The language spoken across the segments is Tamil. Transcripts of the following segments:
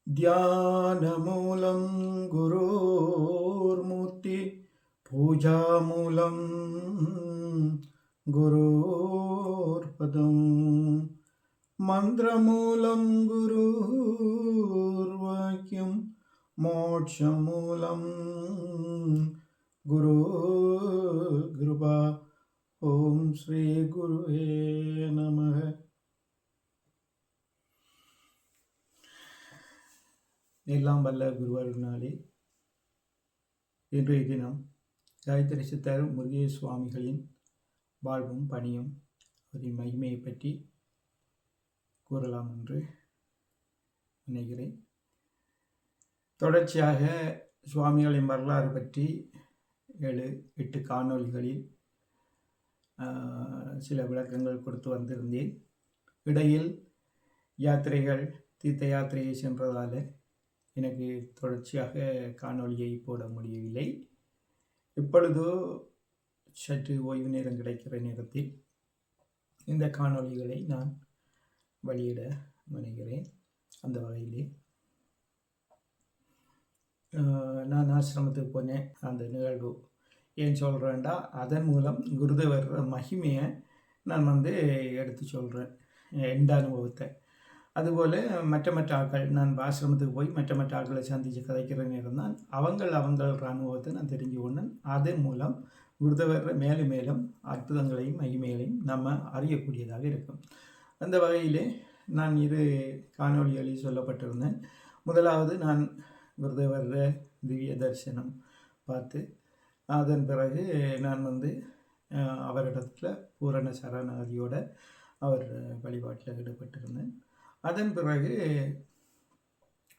ध्यानमूलं गुरोर्मूर्ति पूजामूलं गुरोर्पदं मन्त्रमूलं गुरुर्वाक्यं मोक्षमूलं गुरुर्कृपा ॐ श्रीगुरुवे नमः. எல்லாம் வல்ல குருவருனாலே இன்றைய தினம் காயத்ரி சித்தர் முருகே சுவாமிகளின் வாழ்வும் பணியும் அவரின் மகிமையை பற்றி கூறலாம் என்று நினைக்கிறேன். தொடர்ச்சியாக சுவாமிகளின் வரலாறு பற்றி 7-8 காணொளிகளில் சில விளக்கங்கள் கொடுத்து வந்திருந்தேன். இடையில் யாத்திரைகள் தீர்த்த யாத்திரையை சென்றதால் எனக்கு தொடர்ச்சியாக காணொளியை போட முடியவில்லை. இப்பொழுதோ சற்று ஓய்வு நேரம் கிடைக்கிற நேரத்தில் இந்த காணொளிகளை நான் வெளியிட முனைகிறேன். அந்த வகையிலே நான் ஆசிரமத்துக்கு போனேன். அந்த நிகழ்வு ஏன் சொல்கிறேன்டா, அதன் மூலம் குருதேவர் மகிமையை நான் எடுத்து சொல்கிறேன், எந்த அனுபவத்தை. அதுபோல் மற்ற ஆட்கள், நான் ஆசிரமத்துக்கு போய் மற்ற ஆட்களை சந்தித்து கதைக்கிற நேரம் தான் அவங்கள அனுபவத்தை நான் தெரிஞ்சு கொண்டேன். அதன் மூலம் குருதேவர் மேலும் மேலும் அற்புதங்களையும் மகிமைகளையும் நம்ம அறியக்கூடியதாக இருக்கும். அந்த வகையிலே நான் 2 காணொளிகளில் சொல்லப்பட்டிருந்தேன். முதலாவது, நான் குருதேவர் திவ்ய தரிசனம் பார்த்து அதன் பிறகு நான் அவரிடத்தில் பூரண சரணாதியோடு அவர் வழிபாட்டில் ஈடுபட்டிருந்தேன். அதன் பிறகு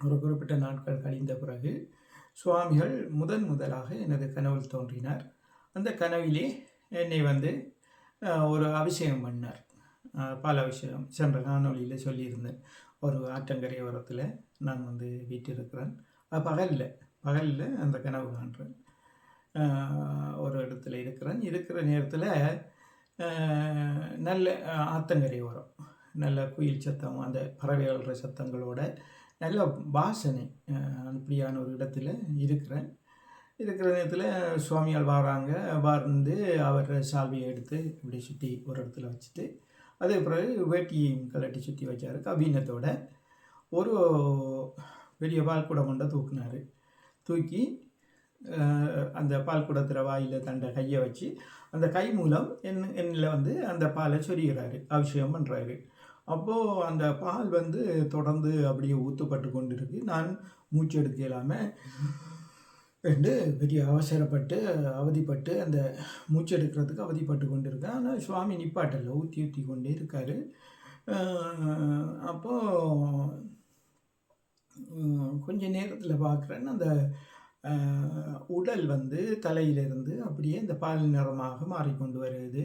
ஒரு குறிப்பிட்ட நாட்கள் கழிந்த பிறகு சுவாமிகள் முதலாக எனது கனவில் தோன்றினார். அந்த கனவிலே என்னை ஒரு அபிஷேகம் பண்ணார். பால் அபிஷேகம் சென்ற காணொலியில் சொல்லியிருந்தேன். ஒரு ஆற்றங்கரை ஓரத்தில் நான் வீட்டிருக்கிறேன். பகலில் அந்த கனவு காண்றேன். ஒரு இடத்துல இருக்கிற நேரத்தில் நல்ல ஆத்தங்கரை ஓரம், நல்ல குயில் சத்தம், அந்த பறவைகள சத்தங்களோட நல்ல வாசனை அப்படியான ஒரு இடத்துல இருக்கிற நேரத்தில் சுவாமியால் வராங்க. அவர் சால்வியை எடுத்து இப்படி சுற்றி ஒரு இடத்துல வச்சுட்டு அதே பிறகு வேட்டியையும் கலட்டி சுற்றி வச்சார். கபீனத்தோட ஒரு பெரிய பால்குடம் கொண்ட தூக்குனார். தூக்கி அந்த பால் குடத்தில் வாயில் தண்டை கையை வச்சு அந்த கை மூலம் என்னில் அந்த பாலை சொரிகிறாரு, அபிஷேகம் பண்ணுறாரு. அப்போது அந்த பால் தொடர்ந்து அப்படியே ஊற்றப்பட்டு கொண்டு இருக்கு. நான் மூச்சு எடுக்க இல்லாமல் பெரிய அவதிப்பட்டு அந்த மூச்சு எடுக்கிறதுக்கு அவதிப்பட்டு கொண்டு இருக்கேன். ஆனால் சுவாமி நிப்பாட்டல, ஊற்றி கொண்டே இருக்கார். அப்போது கொஞ்ச நேரத்தில் பார்க்குறேன்னு அந்த உடல் தலையிலிருந்து அப்படியே இந்த பால் நிறமாக மாறிக்கொண்டு வருது.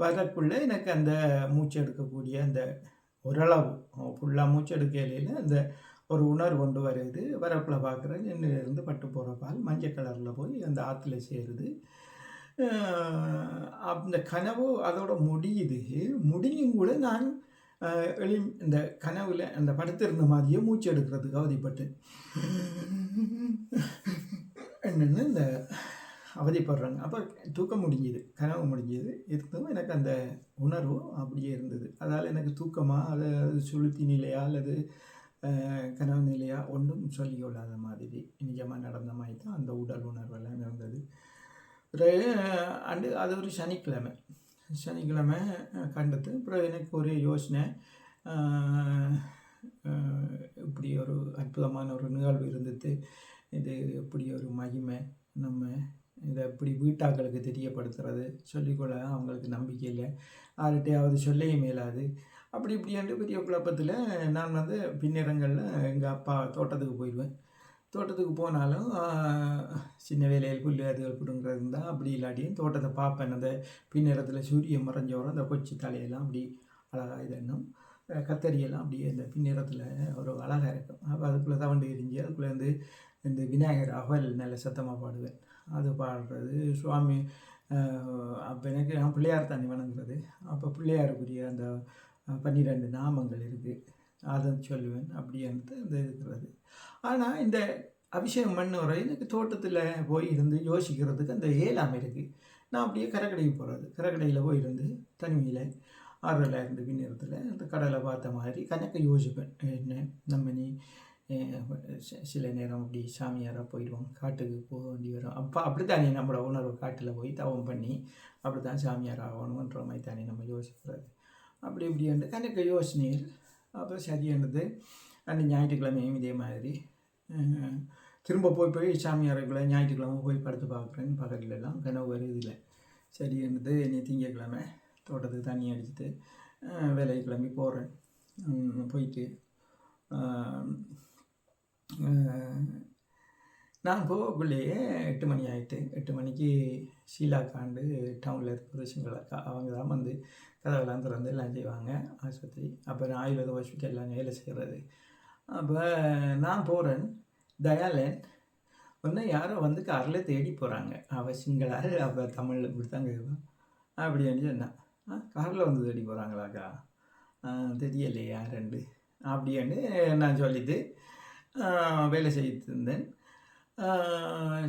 வரக்குள்ளே எனக்கு அந்த மூச்சு எடுக்கக்கூடிய அந்த ஓரளவு ஃபுல்லாக மூச்சு எடுக்கையில அந்த ஒரு உணர்வு கொண்டு வருது. வரக்குள்ளே பார்க்குறேன், என்னிலிருந்து பட்டு போகிற பால் மஞ்சள் கலரில் போய் அந்த ஆற்றுல சேருது. அந்த கனவு அதோட முடியும் கூட நான் இந்த கனவுல அந்த படுத்திருந்த மாதிரியே மூச்சு எடுக்கிறதுக்கு அவதிப்பட்டு என்னென்னு இந்த அவதிப்படுறாங்க. அப்போ தூக்கம் முடிஞ்சுது, கனவு முடிஞ்சுது. இருந்தும் எனக்கு அந்த உணர்வு அப்படியே இருந்தது. அதால் எனக்கு தூக்கமாக அது சுளுத்தி நிலையா அல்லது கனவு நிலையா ஒன்றும் சொல்லிக்கொள்ளாத மாதிரி நிஜமாக நடந்த மாதிரி தான் அந்த உடல் உணர்வெல்லாம் இருந்தது. அது ஒரு சனிக்கிழமை கண்டது. அப்புறம் எனக்கு ஒரு யோசனை, இப்படி ஒரு அற்புதமான ஒரு நிகழ்வு இருந்தது. இது எப்படி ஒரு மகிமை, நம்ம இதை எப்படி வீட்டாக்களுக்கு தெரியப்படுத்துறது, சொல்லிக்கொள்ள அவங்களுக்கு நம்பிக்கை இல்லை, யார்கிட்டையாவது சொல்லவே மேலாது. அப்படி என்று பெரிய குழப்பத்தில் நான் பின்னரங்களில் எங்கள் அப்பா தோட்டத்துக்கு போயிடுவேன். தோட்டத்துக்கு போனாலும் சின்ன வேலையில் புல் அதுகள் பிடுங்கிறது இருந்தால், அப்படி இல்லாட்டியும் தோட்டத்தை பார்ப்பேன். அந்த பின்னரத்தில் சூரியன் மறைஞ்சவரம் அந்த கொச்சி தலையெல்லாம் அப்படி அழகாக இதன்னும் கத்தரியெல்லாம் அப்படியே இந்த பின்னரத்தில் ஒரு அழகாக இருக்கும். அப்போ அதுக்குள்ளே தவண்டு எரிஞ்சு அதுக்குள்ளே இந்த விநாயகர் அவல் நல்ல சத்தமாக பாடுவேன். அது பாடுறது சுவாமி. அப்போ எனக்கு நான் பிள்ளையார் தண்ணி வணங்குறது. அப்போ பிள்ளையாருக்குரிய அந்த 12 நாமங்கள் இருக்குது. அதை சொல்லுவேன் அப்படின்ட்டு அந்த இருக்கிறது. ஆனால் இந்த அபிஷேகம் பண்ணுற எனக்கு தோட்டத்தில் போய் இருந்து யோசிக்கிறதுக்கு அந்த ஏழாமை இருக்குது. நான் அப்படியே கடற்கடைக்கு போகிறது, கடற்கடையில் போய் இருந்து தனிமையில் ஆறுதலாக இருந்து பின்னேரத்தில் அந்த கடலை பார்த்த மாதிரி கணக்க யோசிப்பேன். என்ன நம்ம நீ சில நேரம் அப்படி சாமியாராக போயிடுவோம், காட்டுக்கு போக வேண்டி வரும். அப்போ அப்படி தானே நம்மளோட உணர்வு காட்டில் போய் தவம் பண்ணி அப்படி தான் சாமியார் ஆகணுன்ற மாதிரி தானே நம்ம யோசிக்கிறது. அப்படி இப்படின்ட்டு கணக்க யோசனைகள். அப்போ சரியானது அன்றைக்கி ஞாயிற்றுக்கிழமையும் இதே மாதிரி திரும்ப போய் சாமியாருக்குள்ளே ஞாயிற்றுக்கிழமை போய் படுத்து பார்க்குறேன். பகலெல்லாம் கனவு வருதில்லை. சரியானது நீ திங்கக்கிழமை தோட்டத்துக்கு தண்ணி அடிச்சுட்டு வேலைக்கு கிளம்பி போகிறேன். போயிட்டு நான் போகக்குள்ளேயே 8 மணி ஆகிட்டு. 8 மணிக்கு ஷீலாக்காண்டு டவுனில் இருக்கிற சிங்களக்கா அவங்க தான் வந்து கதவெல்லாம் திறந்து எல்லாம் செய்வாங்க ஆஸ்பத்திரி. அப்புறம் ஆயுர்வேத ஹாஸ்பிட்டல்லாம் வேலை செய்கிறது. அப்போ நான் போகிறேன். தயாலன் ஒன்று யாரோ வந்து காரில் தேடி போகிறாங்க. அவள் சிங்களால் அப்போ தமிழ் இப்படி தான் கேட்பான். அப்படின்னு சொன்னான். காரில் வந்து தேடி போகிறாங்களாக்கா, தெரியலையே யாருண்டு அப்படின்னு நான் சொல்லிட்டு வேலை செய்து இருந்தேன்.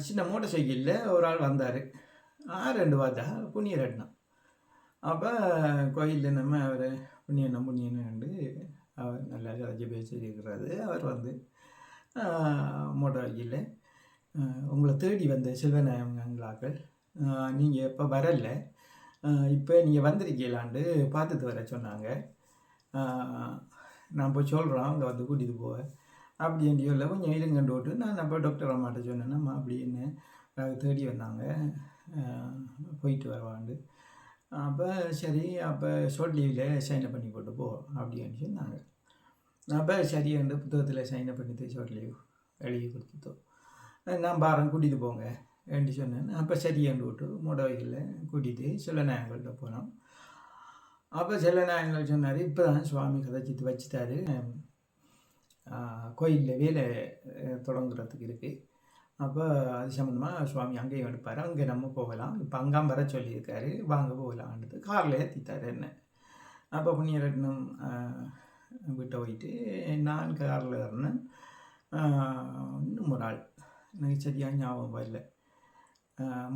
சின்ன மோட்டர் சைக்கிளில் ஒரு ஆள் வந்தார். 2 பார்த்தா புண்ணியரட்னம். அப்போ கோயிலில் நம்ம அவர் புண்ணியன்னு அவர் நல்லா கதைச்சி பேசியிருக்கிறாரு. அவர் வந்து மோட்டர் சைக்கிளில் உங்களை தேடி வந்த செல்வநாயகங்களாக்கள் நீங்கள் எப்போ வரல, இப்போ நீங்கள் வந்திருக்கீங்களாண்டு பார்த்துட்டு வர சொன்னாங்க. நான் போய் சொல்கிறோம் அங்கே வந்து கூட்டிகிட்டு போவேன் அப்படின்னு சொல்ல கொஞ்சம் இருங்கண்டு விட்டு நான் அப்போ டாக்டர் அம்மாட்ட சொன்னேன்னா அப்படின்னு தேடி வந்தாங்க, போயிட்டு வருவாண்டு. அப்போ சரி, அப்போ ஷார்ட் லீவில் சைனை பண்ணி போட்டு போ அப்படின்னு சொன்னாங்க. அப்போ சரியாண்டு புத்தகத்தில் சைனை பண்ணிட்டு ஷார்ட் லீவ் எழுதி கொடுத்துட்டோம். நான் பாரம் கூட்டிகிட்டு போங்க என்று சொன்னேன். அப்போ சரியாண்டு விட்டு மூடவைகளில் கூட்டிகிட்டு செல்லநாயகங்கள்கிட்ட போனோம். அப்போ செல்லநாயகங்கள் சொன்னார், இப்போ தான் சுவாமி கதைச்சிட்டு வச்சுட்டாரு, கோயிலில் வேலை தொடங்குறதுக்கு இருக்குது. அப்போ அது சம்மந்தமாக சுவாமி அங்கேயும் எடுப்பார், அங்கே நம்ம போகலாம், இப்போ அங்காம் வர சொல்லியிருக்காரு, வாங்க போகலான்றது காரில் ஏற்றிட்டார் என்ன. அப்போ புண்ணியரட்னம் விட்ட போயிட்டு நான் காரில் ஏறினேன். இன்னும் ஒரு ஆள் எனக்கு சரியாக ஞாபகம் வரல,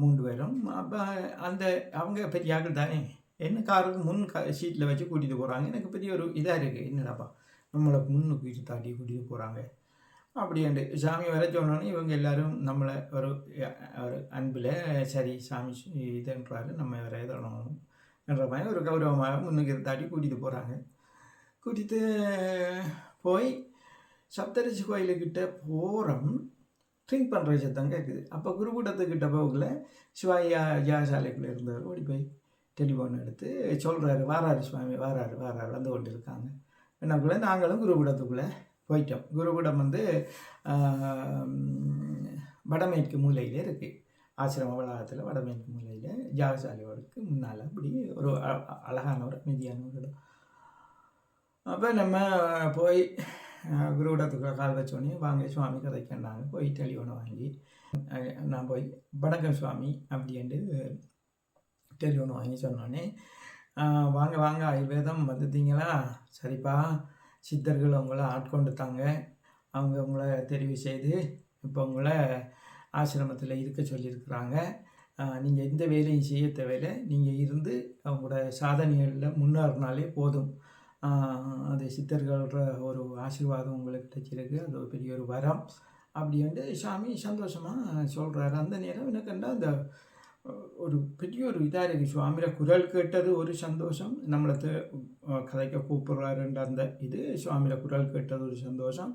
3 பேரும். அப்போ அந்த அவங்க பெரிய ஆட்கள் தானே, என்ன காருக்கு முன் சீட்டில் வச்சு கூட்டிகிட்டு போகிறாங்க. எனக்கு பெரிய ஒரு இதாக இருக்குது, என்னடாப்பா நம்மளை முன்னுக்கு தாட்டி கூட்டிகிட்டு போகிறாங்க அப்படின்ட்டு. சாமி வர சொன்னோன்னே இவங்க எல்லோரும் நம்மளை ஒரு அன்பில் சரி சாமி இதுன்றாரு, நம்ம வேறு எதணும் என்ற மாதிரி ஒரு கௌரவமாக முன்னுக்கு தாட்டி கூட்டிகிட்டு போகிறாங்க. கூட்டிகிட்டு போய் சப்தரிசி கோயிலுக்கிட்ட போகிறோம். ட்ரிங்க் பண்ணுற சத்தம் கேட்குது. அப்போ குருக்கூட்டத்துக்கிட்ட போகல சிவாயா யாசாலைக்குள்ளே இருந்தவர் ஓடி போய் டெலிஃபோன் எடுத்து சொல்கிறாரு, வாராரு சுவாமி, வாராரு வந்து கொண்டு இருக்காங்க. என்னக்குள்ளே நாங்களும் குருக்கூடத்துக்குள்ளே போயிட்டோம். குருக்கூடம் வந்து வடமேற்கு மூலையில் இருக்குது. ஆசிரம வளாகத்தில் வடமேற்கு மூலையில் யாகசாலையோருக்கு முன்னால் அப்படி ஒரு அழகான ஒரு அமைதியான ஒரு இடம். அப்போ நம்ம போய் குருக்கூடத்துக்குள்ளே கால் வச்சோடனே வாங்க சுவாமி கதைக்கின்றாங்க. போய் டெலிஃபோனை வாங்கி நான் போய் வணக்கம் சுவாமி அப்படின்ட்டு டெலிஃபோனை வாங்கி சொன்னோடனே, வாங்க வாங்க ஆயுர்வேதம் வந்துட்டீங்களா, சரிப்பா சித்தர்கள் உங்களை ஆட்கொண்டுட்டாங்க, அவங்க உங்களை தெரிவு செய்து இப்போ உங்களை ஆசிரமத்தில் இருக்க சொல்லியிருக்கிறாங்க. நீங்கள் எந்த வேலையும் செய்ய தேவையில்லை, நீங்கள் இருந்து அவங்களோட சாதனைகளில் முன்னேறினாலே போதும். அது சித்தர்கள்ன்ற ஒரு ஆசீர்வாதம் உங்களுக்கு கிடைச்சிருக்கு, அது ஒரு பெரிய ஒரு வரம் அப்படின்ட்டு சாமி சந்தோஷமாக சொல்கிறாரு. அந்த நேரம் எனக்கு அந்த ஒரு பெரிய ஒரு இதாக இருக்குது. சுவாமியோட குரல் கேட்டது ஒரு சந்தோஷம், நம்மளை கதைக்க கூப்பிட்றாருன்ற அந்த இது சுவாமியோட குரல் கேட்டது ஒரு சந்தோஷம்.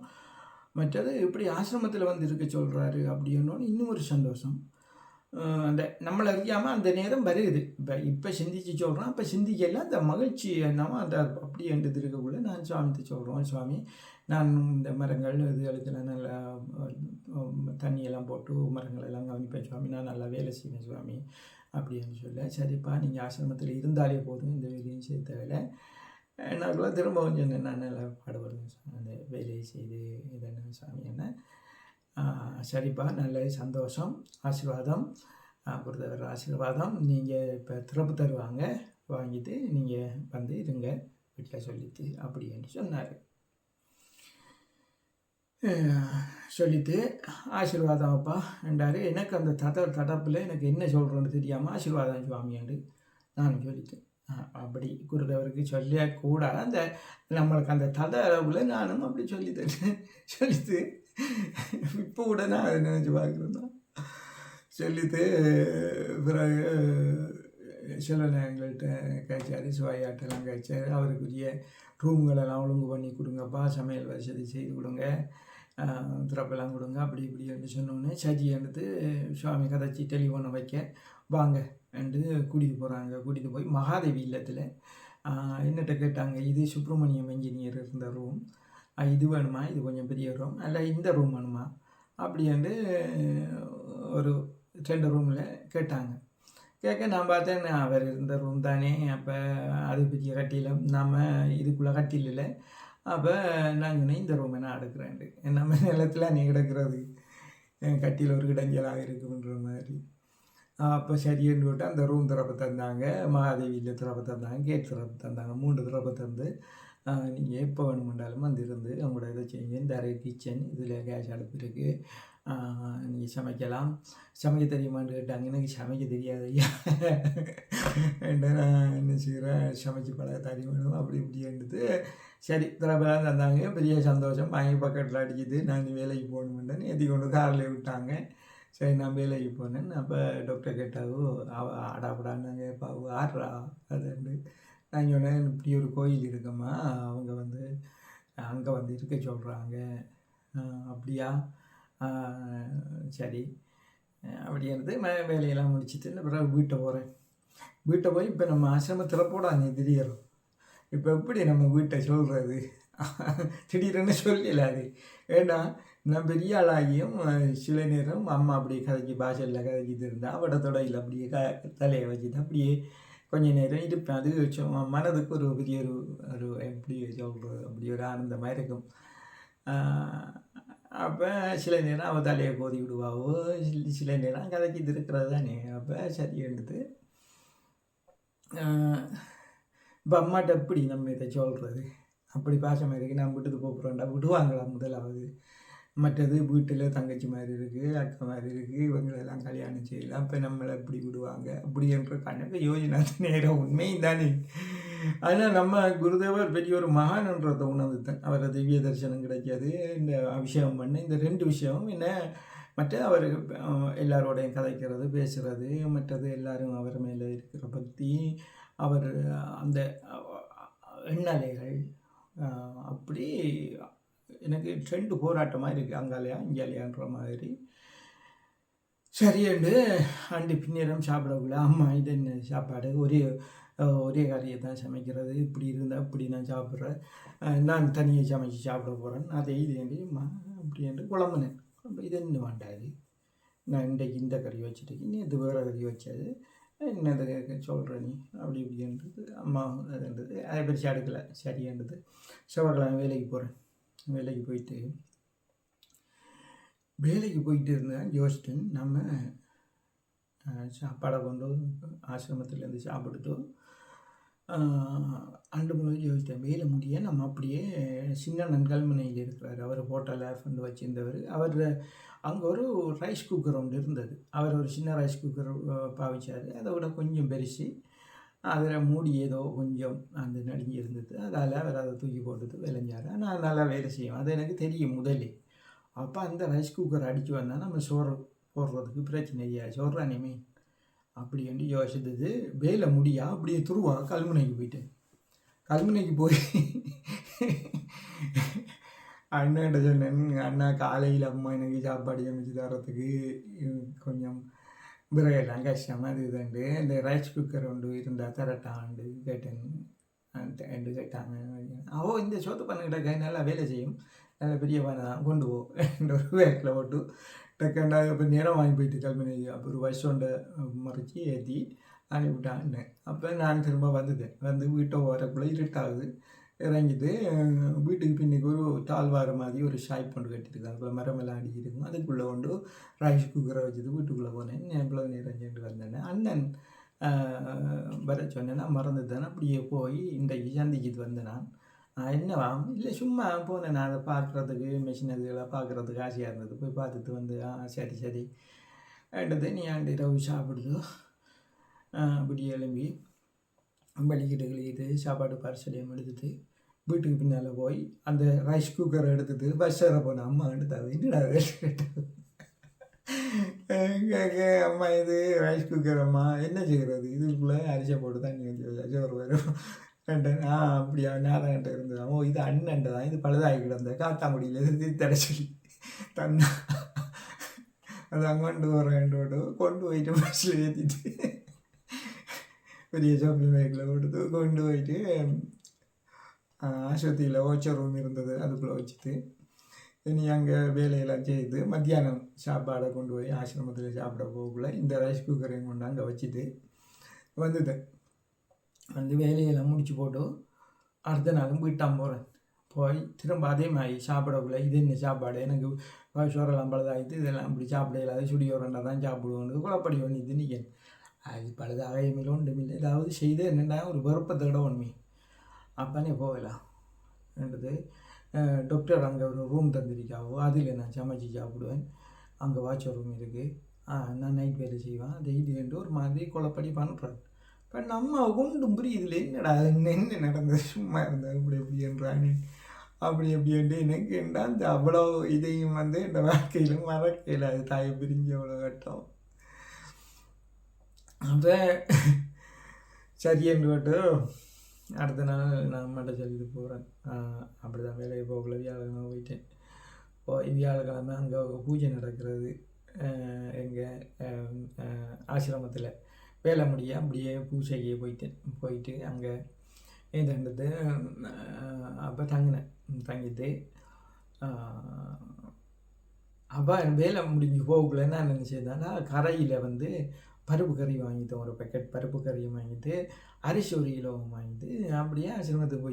மற்றது இப்படி ஆசிரமத்தில் வந்து இருக்க சொல்கிறாரு அப்படின்னோன்னு இன்னும் ஒரு சந்தோஷம். அந்த நம்மளை அறியாமல் அந்த நேரம் வருது. இப்போ சிந்திச்சு சொல்கிறோம், அப்போ சிந்திக்கல அந்த மகிழ்ச்சி என்னமோ அந்த அப்படி என்றது இருக்கக்குள்ள நான் சுவாமிகிட்ட சொல்கிறோம், சுவாமி நான் இந்த மரங்கள் இதுகளுக்கெல்லாம் நல்லா தண்ணியெல்லாம் போட்டு மரங்கள் எல்லாம் கவனிப்பேன் சுவாமி, நான் நல்லா வேலை செய்வேன் சுவாமி அப்படின்னு சொல்ல, சரிப்பா நீங்கள் ஆசிரமத்தில் இருந்தாலே போதும், இந்த வேலையும் செய்ய தேவையில்லை. எனக்குள்ள திரும்ப கொஞ்சம் நான் நல்லா பாடுபடுவேன் அந்த வேலையை செய்து இதென்ன சாமி என்ன. சரிப்பா நல்ல சந்தோஷம், ஆசீர்வாதம், குருதேவர் ஆசீர்வாதம், நீங்கள் இப்போ திறப்பு தருவாங்க, வாங்கிட்டு நீங்கள் வந்து இருங்க வீட்டில் சொல்லிட்டு அப்படின்னு சொன்னார். சொல்லிட்டு ஆசீர்வாதம் அப்பா என்றார். எனக்கு அந்த தடப்பில் எனக்கு என்ன சொல்கிறேன்னு தெரியாமல் ஆசீர்வாதம் சுவாமியாண்டு நானும் சொல்லிட்டேன். அப்படி குருதவருக்கு சொல்லக்கூடாது. அந்த நம்மளுக்கு அந்த அளவில் நானும் அப்படி சொல்லிட்டேன். சொல்லிட்டு இப்போ கூட நான் அதை நினச்சி பார்க்குறேன் தான். சொல்லிட்டு பிறகு செல்வநாயகங்கள்கிட்ட கழிச்சார், சிவாயாட்டெல்லாம் கழிச்சார். அவருக்குரிய ரூம்களெல்லாம் ஒழுங்கு பண்ணி கொடுங்கப்பா, சமையல் வசதி செய்து கொடுங்க, திறப்பெல்லாம் கொடுங்க, அப்படி இப்படி சொன்னோன்னே சரி எடுத்து சுவாமி கதைச்சி டெலிஃபோனை வைக்க வாங்க என்று கூட்டிகிட்டு போகிறாங்க. கூட்டிகிட்டு போய் மகாதேவி இல்லத்தில் என்னட்ட கேட்டாங்க, இது சுப்பிரமணியம் என்ஜினியர் இருந்த ரூம், இது வேணுமா, இது கொஞ்சம் பெரிய ரூம், அல்ல இந்த ரூம் வேணுமா அப்படின்ட்டு ஒரு 2 ரூமில் கேட்டாங்க. கேட்க நான் பார்த்தேன், அவர் இருந்த ரூம் தானே, அப்போ அது பெரிய கட்டியில் நம்ம இதுக்குள்ளே கட்டில் இல்லை. அப்போ நான் சொன்னேன், இந்த ரூமை நான் எடுக்கிறேன்ட்டு. நம்ம நிலத்தில் நீ கிடக்கிறது கட்டியில் ஒரு இடைஞ்சலாக இருக்குன்ற மாதிரி. அப்போ சரின்னு விட்டு அந்த ரூம் திறப்பு தந்தாங்க, மகாதேவியில் திறப்பு தந்தாங்க, கேட் திறப்பு தந்தாங்க, 3 திறப்பு தந்து நீங்கள் எப்போ வேணுமென்றாலும் வந்துருந்து உங்களோட இதை செய்யுங்க. இந்த அறை கிச்சன், இதில் கேஸ் அடுப்பு இருக்குது, நீங்கள் சமைக்கலாம். சமைக்க தெரியுமான்னு கேட்டாங்க. எனக்கு சமைக்க தெரியாது ஐயா, நான் என்ன செய்கிறேன், சமைச்சு பழக தெரியும் அப்படி இப்படின்றது. சரி திறப்பெல்லாம் தந்தாங்க, பெரிய சந்தோஷம். வாங்கி பக்கெட்டில் அடிக்குது. நான் வேலைக்கு போகணுமெண்டேன்னு ஏற்றி கொண்டு காரில் விட்டாங்க. சரி நான் வேலைக்கு போனேன். அப்போ டாக்டர் கேட்டாவோ ஆடாப்படான்னு கேட்பாவோ, ஆடுறா அதுண்டு. நான் சொன்னேன், இப்படி ஒரு கோயில் இருக்குமா, அவங்க வந்து அங்கே வந்து இருக்க சொல்கிறாங்க. அப்படியா, சரி அப்படின்றது வேலையெல்லாம் முடிச்சுட்டு பிறகு வீட்டை போகிறேன். வீட்டை போய் இப்போ நம்ம ஆசிரமத்தில் போடாங்க திடீர். இப்போ எப்படி நம்ம வீட்டை சொல்கிறது, திடீர்னு சொல்லலாது. ஏன்னா நான் பெரிய ஆளாகியும் சில நேரம் அம்மா அப்படியே கதைக்கு பாஷையில் கதைக்கிட்டு இருந்தால் அவட தொடையில் அப்படியே தலையை வச்சுட்டு அப்படியே கொஞ்ச நேரம் இருப்பேன். அது மனதுக்கு ஒரு பெரிய ஒரு எப்படி சொல்கிறது, அப்படி ஒரு ஆனந்தமாக இருக்கும். அப்போ சில நேரம் அவள் தலையை கோதி விடுவாவோ, சில நேரம் கதைக்கிட்டு இருக்கிறது தானே. அப்போ சரி எடுத்து இப்போ அம்மாட்ட எப்படி நம்ம இதை சொல்கிறது, அப்படி பாசமாக இருக்குது, நான் வீட்டுக்கு போகிறோம்டா விடுவாங்களா முதலாவது. மற்றது வீட்டில் தங்கச்சி மாதிரி இருக்குது, அக்கா மாதிரி இருக்குது, இவங்களெல்லாம் கல்யாணம் செய்யலாம், இப்போ நம்மளை எப்படி விடுவாங்க அப்படின்ற கணக்கு யோஜனை நேரம் உண்மையும் தானே. ஆனால் நம்ம குருதேவர் பெரிய ஒரு மகான்ன்றதை உணர்ந்து தான் அவரை திவ்ய தரிசனம் கிடைக்காது. இந்த அபிஷேகம் பண்ண இந்த 2 விஷயமும் என்ன, மற்ற அவர் எல்லாரோடையும் கதைக்கிறது பேசுகிறது, மற்றது எல்லாரும் அவர் மேலே இருக்கிற பக்தி, அவர் அந்த எண்ணலைகள், அப்படி எனக்கு 2 போராட்டமாக இருக்குது, அங்காலையா இங்காலையான்ற மாதிரி. சரியண்டு அண்டு பின்னேரம் சாப்பிடக்குள்ள அம்மா இது என்ன சாப்பாடு, ஒரே கறியை தான் சமைக்கிறது, இப்படி இருந்தால் இப்படி நான் சாப்பிட்றேன், நான் தனியாக சமைச்சு சாப்பிட போகிறேன், அதை இது அப்படின்ட்டு குழம்புனேன். அப்போ இது என்ன வேண்டாது, நான் இன்றைக்கு இந்த கறி வச்சுட்டு நேற்று வேறு கறி வச்சது என்னது சொல்கிற நீ அப்படி இப்படின்றது அம்மா அதுன்றது அதை பிரித்து அடுக்கலை. சரின்றது செவ்வாய்க்கிழமை வேலைக்கு போகிறேன். வேலைக்கு போயிட்டு இருந்தேன். யோசித்தேன், நம்ம சாப்பாடை கொண்டு ஆசிரமத்துலேருந்து சாப்பிட்டுட்டு அண்டு முழு யோசித்தேன், வேலை முடிய நம்ம அப்படியே சின்ன நன்கல்முனையில் இருக்கிறார், அவர் ஹோட்டலில் ஃபண்டு வச்சுருந்தவர். அவர் அங்கே ஒரு ரைஸ் குக்கர் ஒன்று இருந்தது. அவர் ஒரு சின்ன ரைஸ் குக்கர் பாவிச்சார், அதை விட கொஞ்சம் பெருசு, அதில் மூடி ஏதோ கொஞ்சம் அந்த நடுங்கி இருந்தது. அதால் அவர் அதை தூக்கி போட்டுட்டு விளைஞ்சார். நான் நல்லா வேலை செய்வேன், அது எனக்கு தெரியும் முதலே. அப்போ அந்த ரைஸ் குக்கர் அடித்து வந்தால் நம்ம சோறு போடுறதுக்கு பிரச்சனை இல்லையா, சொல்கிறானேமே அப்படின்ட்டு யோசித்தது. வேலை முடியா அப்படியே துருவா கல்முனைக்கு போயிட்டேன். கல்முனைக்கு போய் அண்ணன்கிட்ட சொன்னேன், அண்ணா காலையில் அம்மா எனக்கு சாப்பாடு சமைச்சு தரத்துக்கு கொஞ்சம் பிறகெல்லாம் கஷ்டமாக அது இதுண்டு, இந்த ரைஸ் குக்கர் ஒன்று இருந்தால் தரட்டாண்டு கேட்டேன். கேட்டாங்க, அவோ இந்த சோத்து பண்ணிக்கிட்ட நல்லா வேலை செய்யும், நல்ல பெரிய பானை தான், கொண்டு போ ஒரு வேக்கில் போட்டு டக்கண்டா. இப்போ நேரம் வாங்கி போயிட்டு கல்முனை அப்போ ஒரு வயசோண்ட மறைச்சி ஏற்றி அனுப்பிவிட்டான்னு. அப்போ நான் திரும்ப வந்து வீட்டை வரக்குள்ளே இருட்டாகுது. இறங்கிட்டு வீட்டுக்கு பின்னுக்கு ஒரு தாழ்வார மாதிரி ஒரு ஷாய்ப் கொண்டு கட்டியிருக்காங்க, அதுக்குள்ளே மரமெல்லாம் அடிக்கி இருக்கும். அதுக்குள்ளே கொண்டு ரைஸ் குக்கரை வச்சுட்டு வீட்டுக்குள்ளே போனேன். எவ்வளோ நேரம் சென்று வந்தேன். அண்ணன் வர சொன்னேன்னா மறந்து தானே அப்படியே போய் இன்றைக்கு சந்திக்கிட்டு வந்தேன். நான் என்னவா இல்லை சும்மா போனேன் நான் அதை பார்க்குறதுக்கு மிஷின் இதுகளை பார்க்குறதுக்கு ஆசையாக இருந்தது போய் பார்த்துட்டு வந்து சரி சரி வேண்டது நீ ஆண்டு இரவு சாப்பிடுதோ இப்படி எழும்பி வலிக்கிட்டு கிளிக்கிட்டு சாப்பாடு பார்சலையும் எடுத்துட்டு வீட்டுக்கு பின்னால் போய் அந்த ரைஸ் குக்கரை எடுத்துட்டு பஸ் ஏற போனேன் அம்மா எடுத்தாது என்னடா கேட்டது அம்மா இது ரைஸ் குக்கர் அம்மா என்ன செய்கிறது இதுக்குள்ளே அரிசி போட்டு தண்ணி வந்து சோறு வரும் அப்படியா நேரம் இருந்தது ஓ இது அண்ணன்ட்டு தான் இது பழுதாகி கிடந்த காத்தாங்குடியில் இருந்து தடைச்சி தண்ணா அது அங்கொண்டு வரேன்ட்டு கொண்டு போயிட்டு பஸ்ஸில் ஏற்றிட்டு பெரிய ஷாப்பிங் பேக்கில் கொடுத்து கொண்டு போயிட்டு ஆஸ்பத்திரியில் ஓச்ச ரூம் இருந்தது அதுக்குள்ளே வச்சுட்டு இனி அங்கே வேலையெல்லாம் செய்து மத்தியானம் சாப்பாடை கொண்டு போய் ஆசிரமத்தில் சாப்பிட போகக்குள்ள இந்த ரைஸ் குக்கரையும் கொண்டு அங்கே வச்சுட்டு வந்துட்டேன் வந்து வேலையெல்லாம் முடிச்சு போட்டு அடுத்த நாளும் வீட்டான் போகிறேன் போய் திரும்ப அதே மாதிரி சாப்பிடக்குள்ள இது என்ன சாப்பாடு எனக்கு சோறெல்லாம் பழுதாகிட்டு இதெல்லாம் இப்படி சாப்பிட இல்லாத சுடியோரண்டா தான் சாப்பிடுவோன்னு குழப்படி பண்ணிட்டு நிற்கேன் அது பழுதாக இல்லை ஒன்றுமில்லை ஏதாவது செய்து என்னென்னா ஒரு வெறுப்பத்தோட உண்மை அப்பனே போகலாம் என்றது டாக்டர் அங்கே ஒரு ரூம் தந்திருக்காவோ அதில் நான் சமைச்சு சாப்பிடுவேன் அங்கே வாட்ச் ரூம் இருக்குது நான் நைட் வேலை செய்வேன் அது இது ஒரு மாதிரி குழப்படி பண்ணுறேன் இப்போ நம்ம ஒன்றும் புரியுதுல என்னடா என்ன நடந்தது சும்மா இருந்தது இப்படி எப்படின்றானே அப்படி எப்படின்ட்டு எனக்கு என்ன அந்த அவ்வளோ இதையும் வந்து இந்த வாழ்க்கையிலும் மறக்கையில் அது தாயை பிரிஞ்சு அவ்வளோ கட்டம் அப்போ சரியென்று விட்டு அடுத்த நாள் நான் மட்டும் சொல்லிட்டு போகிறேன் அப்படி தான் வேலையை போகல வியாழக்கிழமை போயிட்டேன் போய் வியாழக்கிழமை அங்கே பூஜை நடக்கிறது எங்கள் ஆசிரமத்தில் வேலை முடிய அப்படியே பூஜைக்கு போயிட்டு அங்கே ஏதாண்டது அப்போ தங்கிட்டு அப்போ வேலை முடிஞ்சு போகக்குள்ள நான் நினச்சதுனால கரையில் வந்து பருப்பு கறி வாங்கிட்டோம் ஒரு பேக்கெட் பருப்பு கறியும் வாங்கிட்டு அரிசி ஒரு கிலோவும் வாங்கிட்டு அப்படியே ஆசிரமத்துக்கு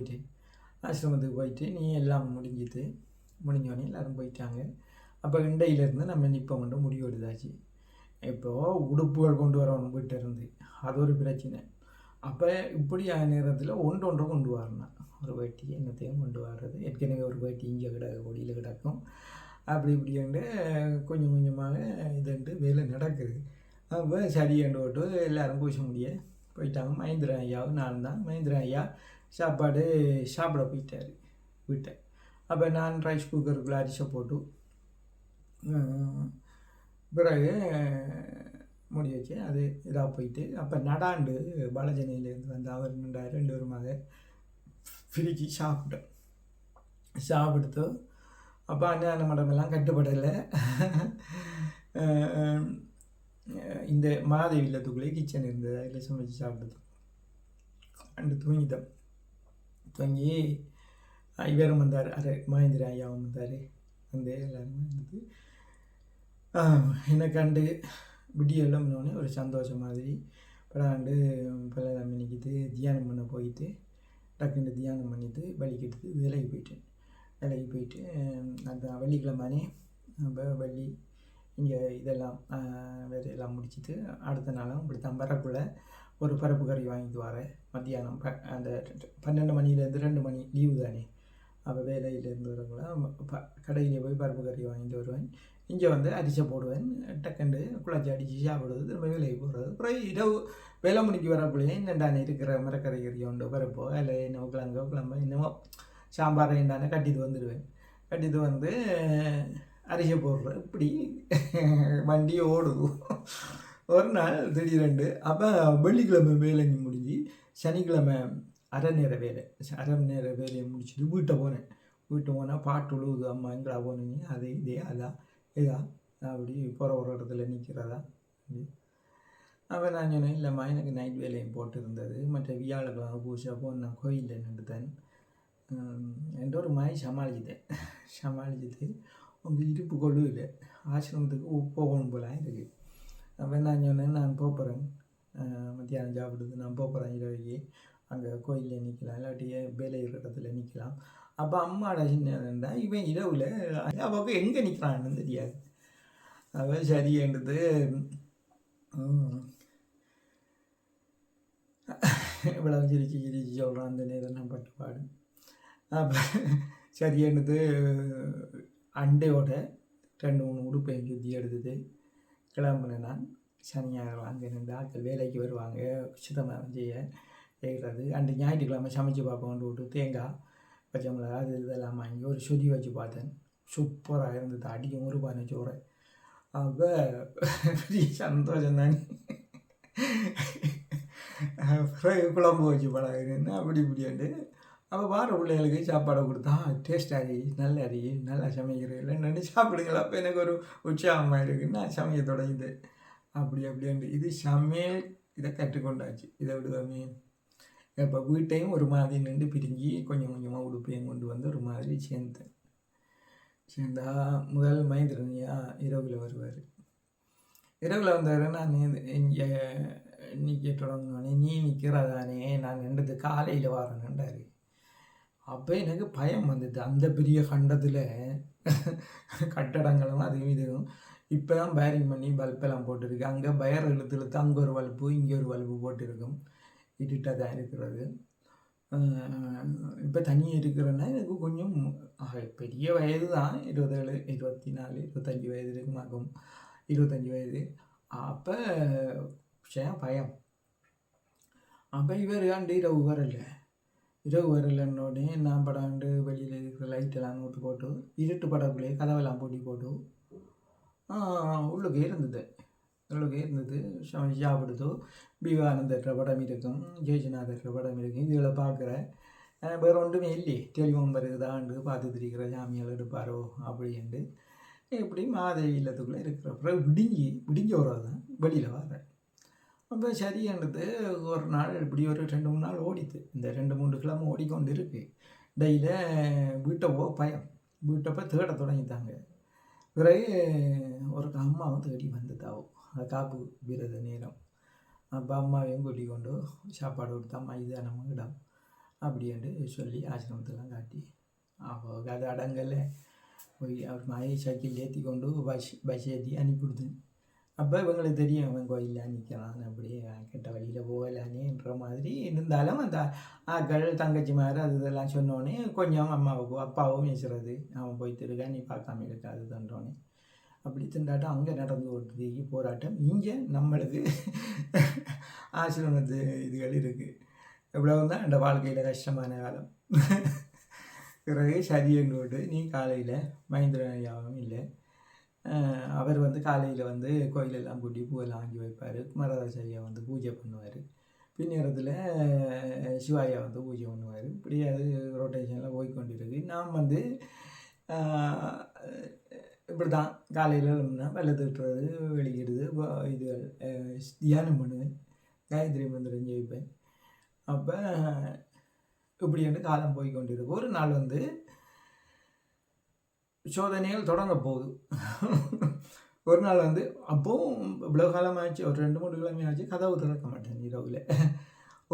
போயிட்டு நீ எல்லாம் முடிஞ்சோடனே எல்லோரும் போயிட்டாங்க. அப்போ இண்டையிலேருந்து நம்ம நிற்ப மட்டும் முடிவு எடுத்தாச்சு. இப்போது உடுப்புகள் கொண்டு வரணும் வீட்டிலேருந்து, அது ஒரு பிரச்சனை. அப்போ இப்படியான நேரத்தில் ஒன்று கொண்டு வரணும். ஒரு வேட்டி என்னத்தையும் கொண்டு வர்றது, ஏற்கனவே ஒரு வேட்டி இங்கே கொடியில் கிடக்கும். அப்படி இப்படின்ட்டு கொஞ்சம் கொஞ்சமாக இதுன்ட்டு வேலை நடக்குது. அப்போ சரியாண்டு போட்டு எல்லோரும் பூச முடிய போயிட்டாங்க. மகேந்திரன் ஐயாவும் நான் தான். மகேந்திரன் ஐயா சாப்பாடு சாப்பிட போயிட்டார் வீட்டை. அப்போ நான் ரைஸ் குக்கருக்குள்ளே அரிசி போட்டு பிறகு முடி வச்சு அது இதாக போயிட்டு, அப்போ நடாண்டு பாலஜனையிலேருந்து வந்து அவர் நின்றார். 2 பேருமாக பிரித்து சாப்பிடுத்து. அப்போ அண்ணான மடமெல்லாம் கட்டுப்படலை. இந்த மாதவி இல்லத்துக்குள்ளே கிச்சன் இருந்தது, அதில் சமைச்சு சாப்பிடுது. தூங்கி இவரும் வந்தார், மகேந்திர ஐயாவும் வந்தார். வந்து எல்லாருமே இருந்தது. என்னை கண்டு விடியெல்லாம் முன்னோடனே ஒரு சந்தோஷம் மாதிரி படாண்டு பல்லெல்லாம் நிற்கிது. தியானம் பண்ண போயிட்டு டக்குன்னு தியானம் பண்ணிவிட்டு வலிக்கிட்டு வேலைக்கு போயிட்டு அந்த வெள்ளிக்கிழமானே வள்ளி இங்கே இதெல்லாம் வேலையெல்லாம் முடிச்சுட்டு அடுத்த நாளும் இப்படி தான் வரக்குள்ளே ஒரு பருப்பு கறி வாங்கிட்டு வரேன். மத்தியானம் அந்த 12 மணிலேருந்து 2 மணி லீவு தானே. அப்போ வேலையிலேருந்து வரக்குள்ள கடையிலே போய் பருப்பு கறி வாங்கிட்டு வருவேன். இங்கே வந்து அரிசி போடுவேன், டக்குண்டு குழச்சி அடித்து சாப்பிடுவது, திரும்ப வேலைக்கு போகிறது. அப்புறம் இரவு வேலை முடிஞ்சு வரக்குள்ளேயே என்னென்றானே இருக்கிற மரக்கறி கறி உண்டு பருப்போ இல்லை என்னவோ கிழம்போ என்னமோ சாம்பாரை என்னானே கட்டிட்டு வந்துடுவேன். கட்டிட்டு வந்து அரிசி போடுறேன். இப்படி வண்டி ஓடுது. ஒரு நாள் திடீரெண்டு அப்போ வெள்ளிக்கிழமை வேலைக்கு முடிஞ்சு சனிக்கிழமை அரை நேர வேலையை முடிச்சுட்டு வீட்டை போனால் பாட்டு உழுவுது. அம்மா எங்கடா போனீங்க, அது இதே அதான் அப்படி போகிற ஒரு இடத்துல நிற்கிறதா அப்படி. அப்போ நான் சொன்னேன், இல்லைம்மா எனக்கு நைட் வேலையும் போட்டு இருந்தது, மற்ற வியாழக்கிழமை பூசா நான் கோயிலில் நின்றுட்டேன் என்ற ஒரு மாதிரி சமாளிச்சுட்டு உங்கள் இருப்பு கொள்ளுவில் ஆசிரமத்துக்கு போகணும் போல இருக்குது. அப்போ நான் சொன்னேன், நான் போகிறேன், மத்தியானம் சாப்பிடுது, நான் போகிறேன் இரவுக்கு அங்கே கோயிலில் நிற்கலாம், இல்லாட்டி வேலை இடத்துல நிற்கலாம். அப்போ அம்மாட சின்னடா இவன் இரவில் அப்பாவுக்கு எங்கே நிற்கிறான்னு தெரியாது. அவன் சரின்றது இவ்வளவு சிரிச்சு சொல்கிறான். அந்த நேரம் நான் பட்டுப்பாடு அப்போ சரி என்னது அண்டையோட 2 3 உடுப்பையும் சுற்றி எடுத்தது கிளம்புனேன் நான். சனி ஞாயிறு அங்கே நின்று ஆட்கள் வேலைக்கு வருவாங்க சுத்தமாக செய்ய செய்கிறது. அண்டு ஞாயிற்றுக்கிழமை சமைச்சு பார்ப்போம்னு விட்டு தேங்காய் பச்சை மிளகா அது இதெல்லாம் வாங்கி ஒரு சுதி வச்சு பார்த்தேன். சூப்பராக இருந்தது. அடிக்கும் ஒரு பானை சோறு. அப்போ பெரிய சந்தோஷம் தானே. பிறகு குழம்பு வச்சு பழகுன்னு அப்படி இப்படியாண்டு அப்போ வார பிள்ளைகளுக்கு சாப்பாடை கொடுத்தா டேஸ்ட் அறி நல்ல அறி நல்லா சமைக்கிறேன் இல்லைன்னு சாப்பிடுங்களா. அப்போ எனக்கு ஒரு உற்சாகமாக இருக்குன்னு நான் சமைக்க தொடங்குது. அப்படின்ட்டு இது சமையல் இதை கற்றுக்கொண்டாச்சு. இதை விடுவாமே இப்போ வீட்டையும் ஒரு மாதிரி நின்று பிரிஞ்சு கொஞ்சம் கொஞ்சமாக உடுப்பையும் கொண்டு வந்து ஒரு மாதிரி சேர்ந்தா முதல் மகேந்திரனியா இரவில் வருவார். இரவில் வந்தார். நான் இங்கே நிற்க தொடங்கினோடனே நீ நிற்கிறதானே நான் நின்றது காலையில் வரணுன்றார். அப்போ எனக்கு பயம் வந்தது. அந்த பெரிய கண்டத்தில் கட்டடங்களும் அதுவும் இதுவும் இப்போ தான் பேரிங் பண்ணி பல்பெல்லாம் போட்டிருக்கு. அங்கே பயர் இழுத்து அங்கே ஒரு வல்பு இங்கே ஒரு வல்பு போட்டிருக்கும். இருட்டாக தான் இருக்கிறது. இப்போ தனியாக இருக்கிறேன்னா எனக்கு கொஞ்சம் பெரிய வயது தான். 27 24 25 வயது இருக்குமாக்கும். 25 வயது. அப்போ பயம். அப்போ இவர் ஆண்டு இரவு வரலன்னோடனே நான் படாண்டு வெளியில் இருக்கிற லைட்டெல்லாம் நோட்டு போட்டு இருட்டு படக்குள்ளேயே கதவெல்லாம் பூட்டி போட்டு உள்ளுக்கே இருந்தது. சமைச்சு சாப்பிடுதோ விவேகானந்தர் படம் இருக்கும், ஜெயஜநாதர் படம் இருக்கும். இதில் பார்க்குறேன். வேறு ஒன்றுமே இல்லையே. டெலிஃபோன் வருகுதாண்டு பார்த்துட்டு இருக்கிற சாமியால் எடுப்பாரோ அப்படின்ட்டு இப்படி மாதவி இல்லத்துக்குள்ளே இருக்கிற அப்புறம் விடிஞ்ச ஒரு தான் வெளியில் வரேன். அப்போ சரியானது ஒரு நாள் இப்படி ஒரு 2 3 நாள் ஓடித்து. இந்த 2 3 கிழமை ஓடிக்கொண்டு இருக்குது. டெய்லியில் வீட்டை பயம். வீட்டை தேட தொடங்கிட்டாங்க. பிறகு ஒரு அம்மாவும் தேடி வந்துட்டாவும். அது காப்பு விரத நேரம். அப்போ அம்மாவையும் கூட்டி கொண்டு சாப்பாடு கொடுத்தா அம்மா இதுதான் நம்ம இடம் அப்படின்ட்டு சொல்லி ஆசிரமத்தெல்லாம் காட்டி அப்போ அது அடங்கலை போய் அவர் மாயை சைக்கிள் ஏற்றி கொண்டு பஸ் ஏற்றி அனுப்பி கொடுத்தேன். அப்போ இவங்களுக்கு தெரியும் அவன் கோயிலில் நிற்கிறான் அப்படியே கெட்ட வழியில் போகலானேன்ற மாதிரி இருந்தாலும் அந்த ஆக்கள் தங்கச்சி மாதிரி அது இதெல்லாம் சொன்னோடனே கொஞ்சம் அம்மாவுக்கும் அப்பாவும் பேசுகிறது. அவன் போய் திருக்கா நீ பார்க்காம இருக்காது தண்டோன்னே அப்படி திண்டாட்டம் அங்கே நடந்து ஓட்டுது போராட்டம். இங்கே நம்மளுக்கு ஆசிரமத்து இதுகள் இருக்குது. எவ்வளவு தான் அந்த வாழ்க்கையில் கஷ்டமான காலம். பிறகு சரியன்னு போட்டு நீ காலையில் மகேந்திரன் இல்லை. அவர் காலையில் கோயிலெல்லாம் கூட்டி பூவெல்லாம் வாங்கி வைப்பார். குமாரதாசையா பூஜை பண்ணுவார். பின்னேரத்தில் சிவாயா பூஜை பண்ணுவார். இப்படி அது ரொட்டேஷனில் போய்கொண்டிருக்கு. நாம் இப்படி தான் காலையில் எழுந்தா வெள்ளை திட்டுறது வெளியிடுறது இதுகள் தியானம் பண்ணுவேன். காயத்ரி மந்திரம் ஜெயிப்பேன். அப்போ இப்படி காலம் போய்கொண்டிருக்கு. ஒரு நாள் சோதனைகள் தொடங்க போகுது. ஒரு நாள் அப்போவும் இவ்வளோ காலமாகிடுச்சு. ஒரு 2 3 கிழமை ஆச்சு. கதவு திறக்க மாட்டேன் இரவில்.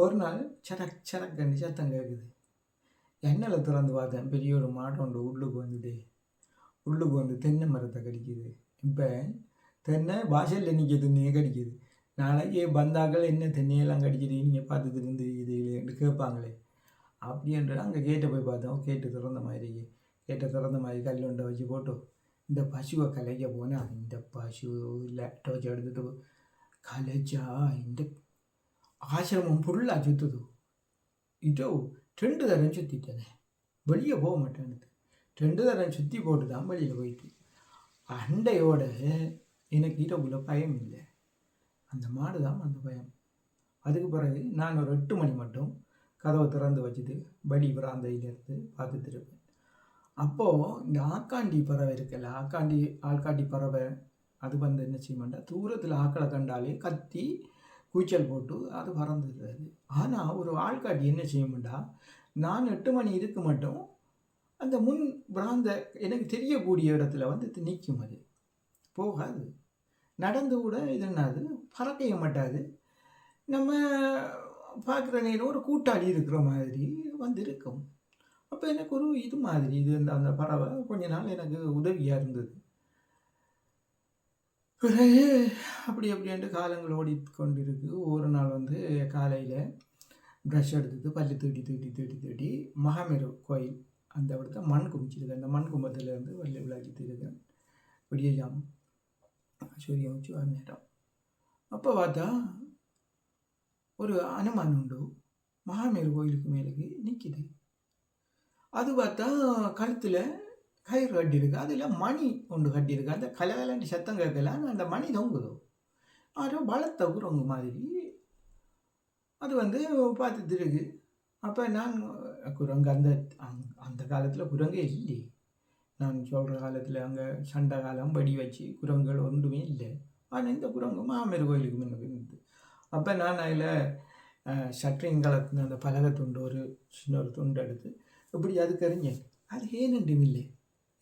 ஒரு நாள் சரக்கண்டு சத்தம் கேட்குது. எண்ணெயில் திறந்து பார்த்தேன். பெரிய ஒரு மாட்டோண்டு உள்ளுக்கு தென்னை மரத்தை கடிக்குது. இப்போ தென்னை வாசலில் நிற்க தென்னையே கடிக்குது. நாளைக்கு பந்தாக்கள் என்ன தென்னையெல்லாம் கடிக்கிறீங்க நீங்கள் பார்த்துட்டு இருந்து இதுன்னு கேட்பாங்களே அப்படின்ற அங்கே கேட்டை போய் பார்த்தோம். கேட்டு திறந்த மாதிரி கல்லுண்டை வச்சு போட்டோம். இந்த பசுவை கலைக்க போனால் இந்த பசு லேப்டாப் எடுத்துட்டு கலைச்சா இந்த ஆசிரமம் ஃபுல்லாக சுற்றுது. இதோ 2 தரம் சுற்றிட்டேனே, வெளியே போக மாட்டேன்னு 2 தரம் சுற்றி போட்டு தான் வெளியில் போயிட்டு அண்டையோட எனக்கு இரவுல பயம் இல்லை. அந்த மாடு தான் அந்த பயம். அதுக்கு பிறகு நான் ஒரு 8 மணி மட்டும் கதவை திறந்து வச்சுட்டு படி பிராந்தையிலேருந்து பார்த்துட்டு இருப்பேன். அப்போது இந்த ஆக்காண்டி பறவை இருக்குல்ல, ஆள்காட்டி பறவை அது என்ன செய்யமாட்டா தூரத்தில் ஆக்களை கண்டாலே கத்தி கூச்சல் போட்டு அது பறந்துடுறாரு. ஆனால் ஒரு ஆள்காட்டி என்ன செய்யமாட்டா நான் 8 மணி இருக்கு மட்டும் அந்த முன் பிராந்த எனக்கு தெரியக்கூடிய இடத்துல நிற்கும். அது போகாது, நடந்து கூட இதுனாது, பறக்கைய மாட்டாது. நம்ம பார்க்குற நேரம் ஒரு கூட்டாளி இருக்கிற மாதிரி இருக்கும். அப்போ எனக்கு ஒரு இது மாதிரி அந்த பறவை கொஞ்ச நாள் எனக்கு உதவியாக இருந்தது. பிறகு அப்படின்ட்டு காலங்கள் ஓடிக்கொண்டிருக்கு. ஒரு நாள் காலையில் ப்ரஷ் எடுத்துட்டு பல்லு தீட்டி மகாமேரு கோயில் அந்த இடத்த மண் குமிச்சிருக்கேன். அந்த மண் கும்பத்துலேருந்து வள்ளி விளக்கிட்டு இருக்கேன். விடிய ஜாமம் சூரியன் வச்சு வர நேரம். அப்போ பார்த்தா ஒரு அனுமான் உண்டு மகாமேரு கோயிலுக்கு மேலுக்கு நிற்கிது. அது பார்த்தா கழுத்தில் கயிறு கட்டியிருக்கு. அதில் மணி ஒன்று கட்டியிருக்கு. அந்த கலகலன்னு சத்தம் கேட்கலாம். அந்த மணி தொங்குதோ யாரோ பலத்த குரங்கு மாதிரி அது பார்த்துட்டு இருக்கு. அப்போ நான் குரங்கு அந்த அந்த காலத்தில் குரங்கே இல்லை. நான் சொல்கிற காலத்தில் அங்கே சண்டை காலம் படி வச்சு குரங்குகள் ஒன்றுமே இல்லை. ஆனால் இந்த குரங்கு மாமேரு கோயிலுக்கு முன்னுக்கு இருந்தது. அப்போ நான் அதில் சட்டரிங் கலத்துன அந்த பலகை துண்டு ஒரு சின்ன ஒரு துண்டு எடுத்து இப்படி அதுக்கு எறிஞ்சேன். அது ஏனென்றும் இல்லை.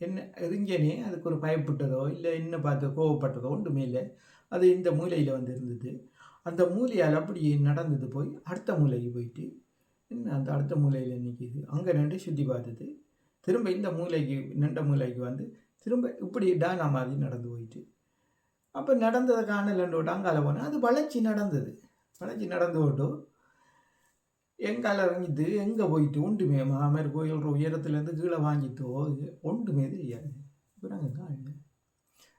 என்ன எறிஞ்சனே அதுக்கு ஒரு பயப்பட்டதோ இல்லை என்ன பார்த்து கோவப்பட்டதோ ஒன்றுமே இல்லை. அது இந்த மூலையில் இருந்தது. அந்த மூலையால் அப்படி நடந்தது போய் அடுத்த மூலைக்கு போயிட்டு என்ன அந்த அடுத்த மூலையில் நிற்கிது. அங்கே நின்று சுற்றி பார்த்துட்டு திரும்ப இந்த மூலைக்கு நின்ற மூலைக்கு திரும்ப இப்படி டானா மாதிரி நடந்து போயிட்டு அப்போ நடந்ததை காணலன்னு விட்டு அங்கால போனால் அது வளைச்சி நடந்தது. வளைச்சி நடந்து விட்டு எங்கால இறங்கிட்டு எங்கே போயிட்டு ஒன்றுமே மாமேர் கோயில் உயரத்துலேருந்து கீழே வாங்கிட்டோ ஒன்றுமே தெரியாது. பிறகு தான் இல்லை.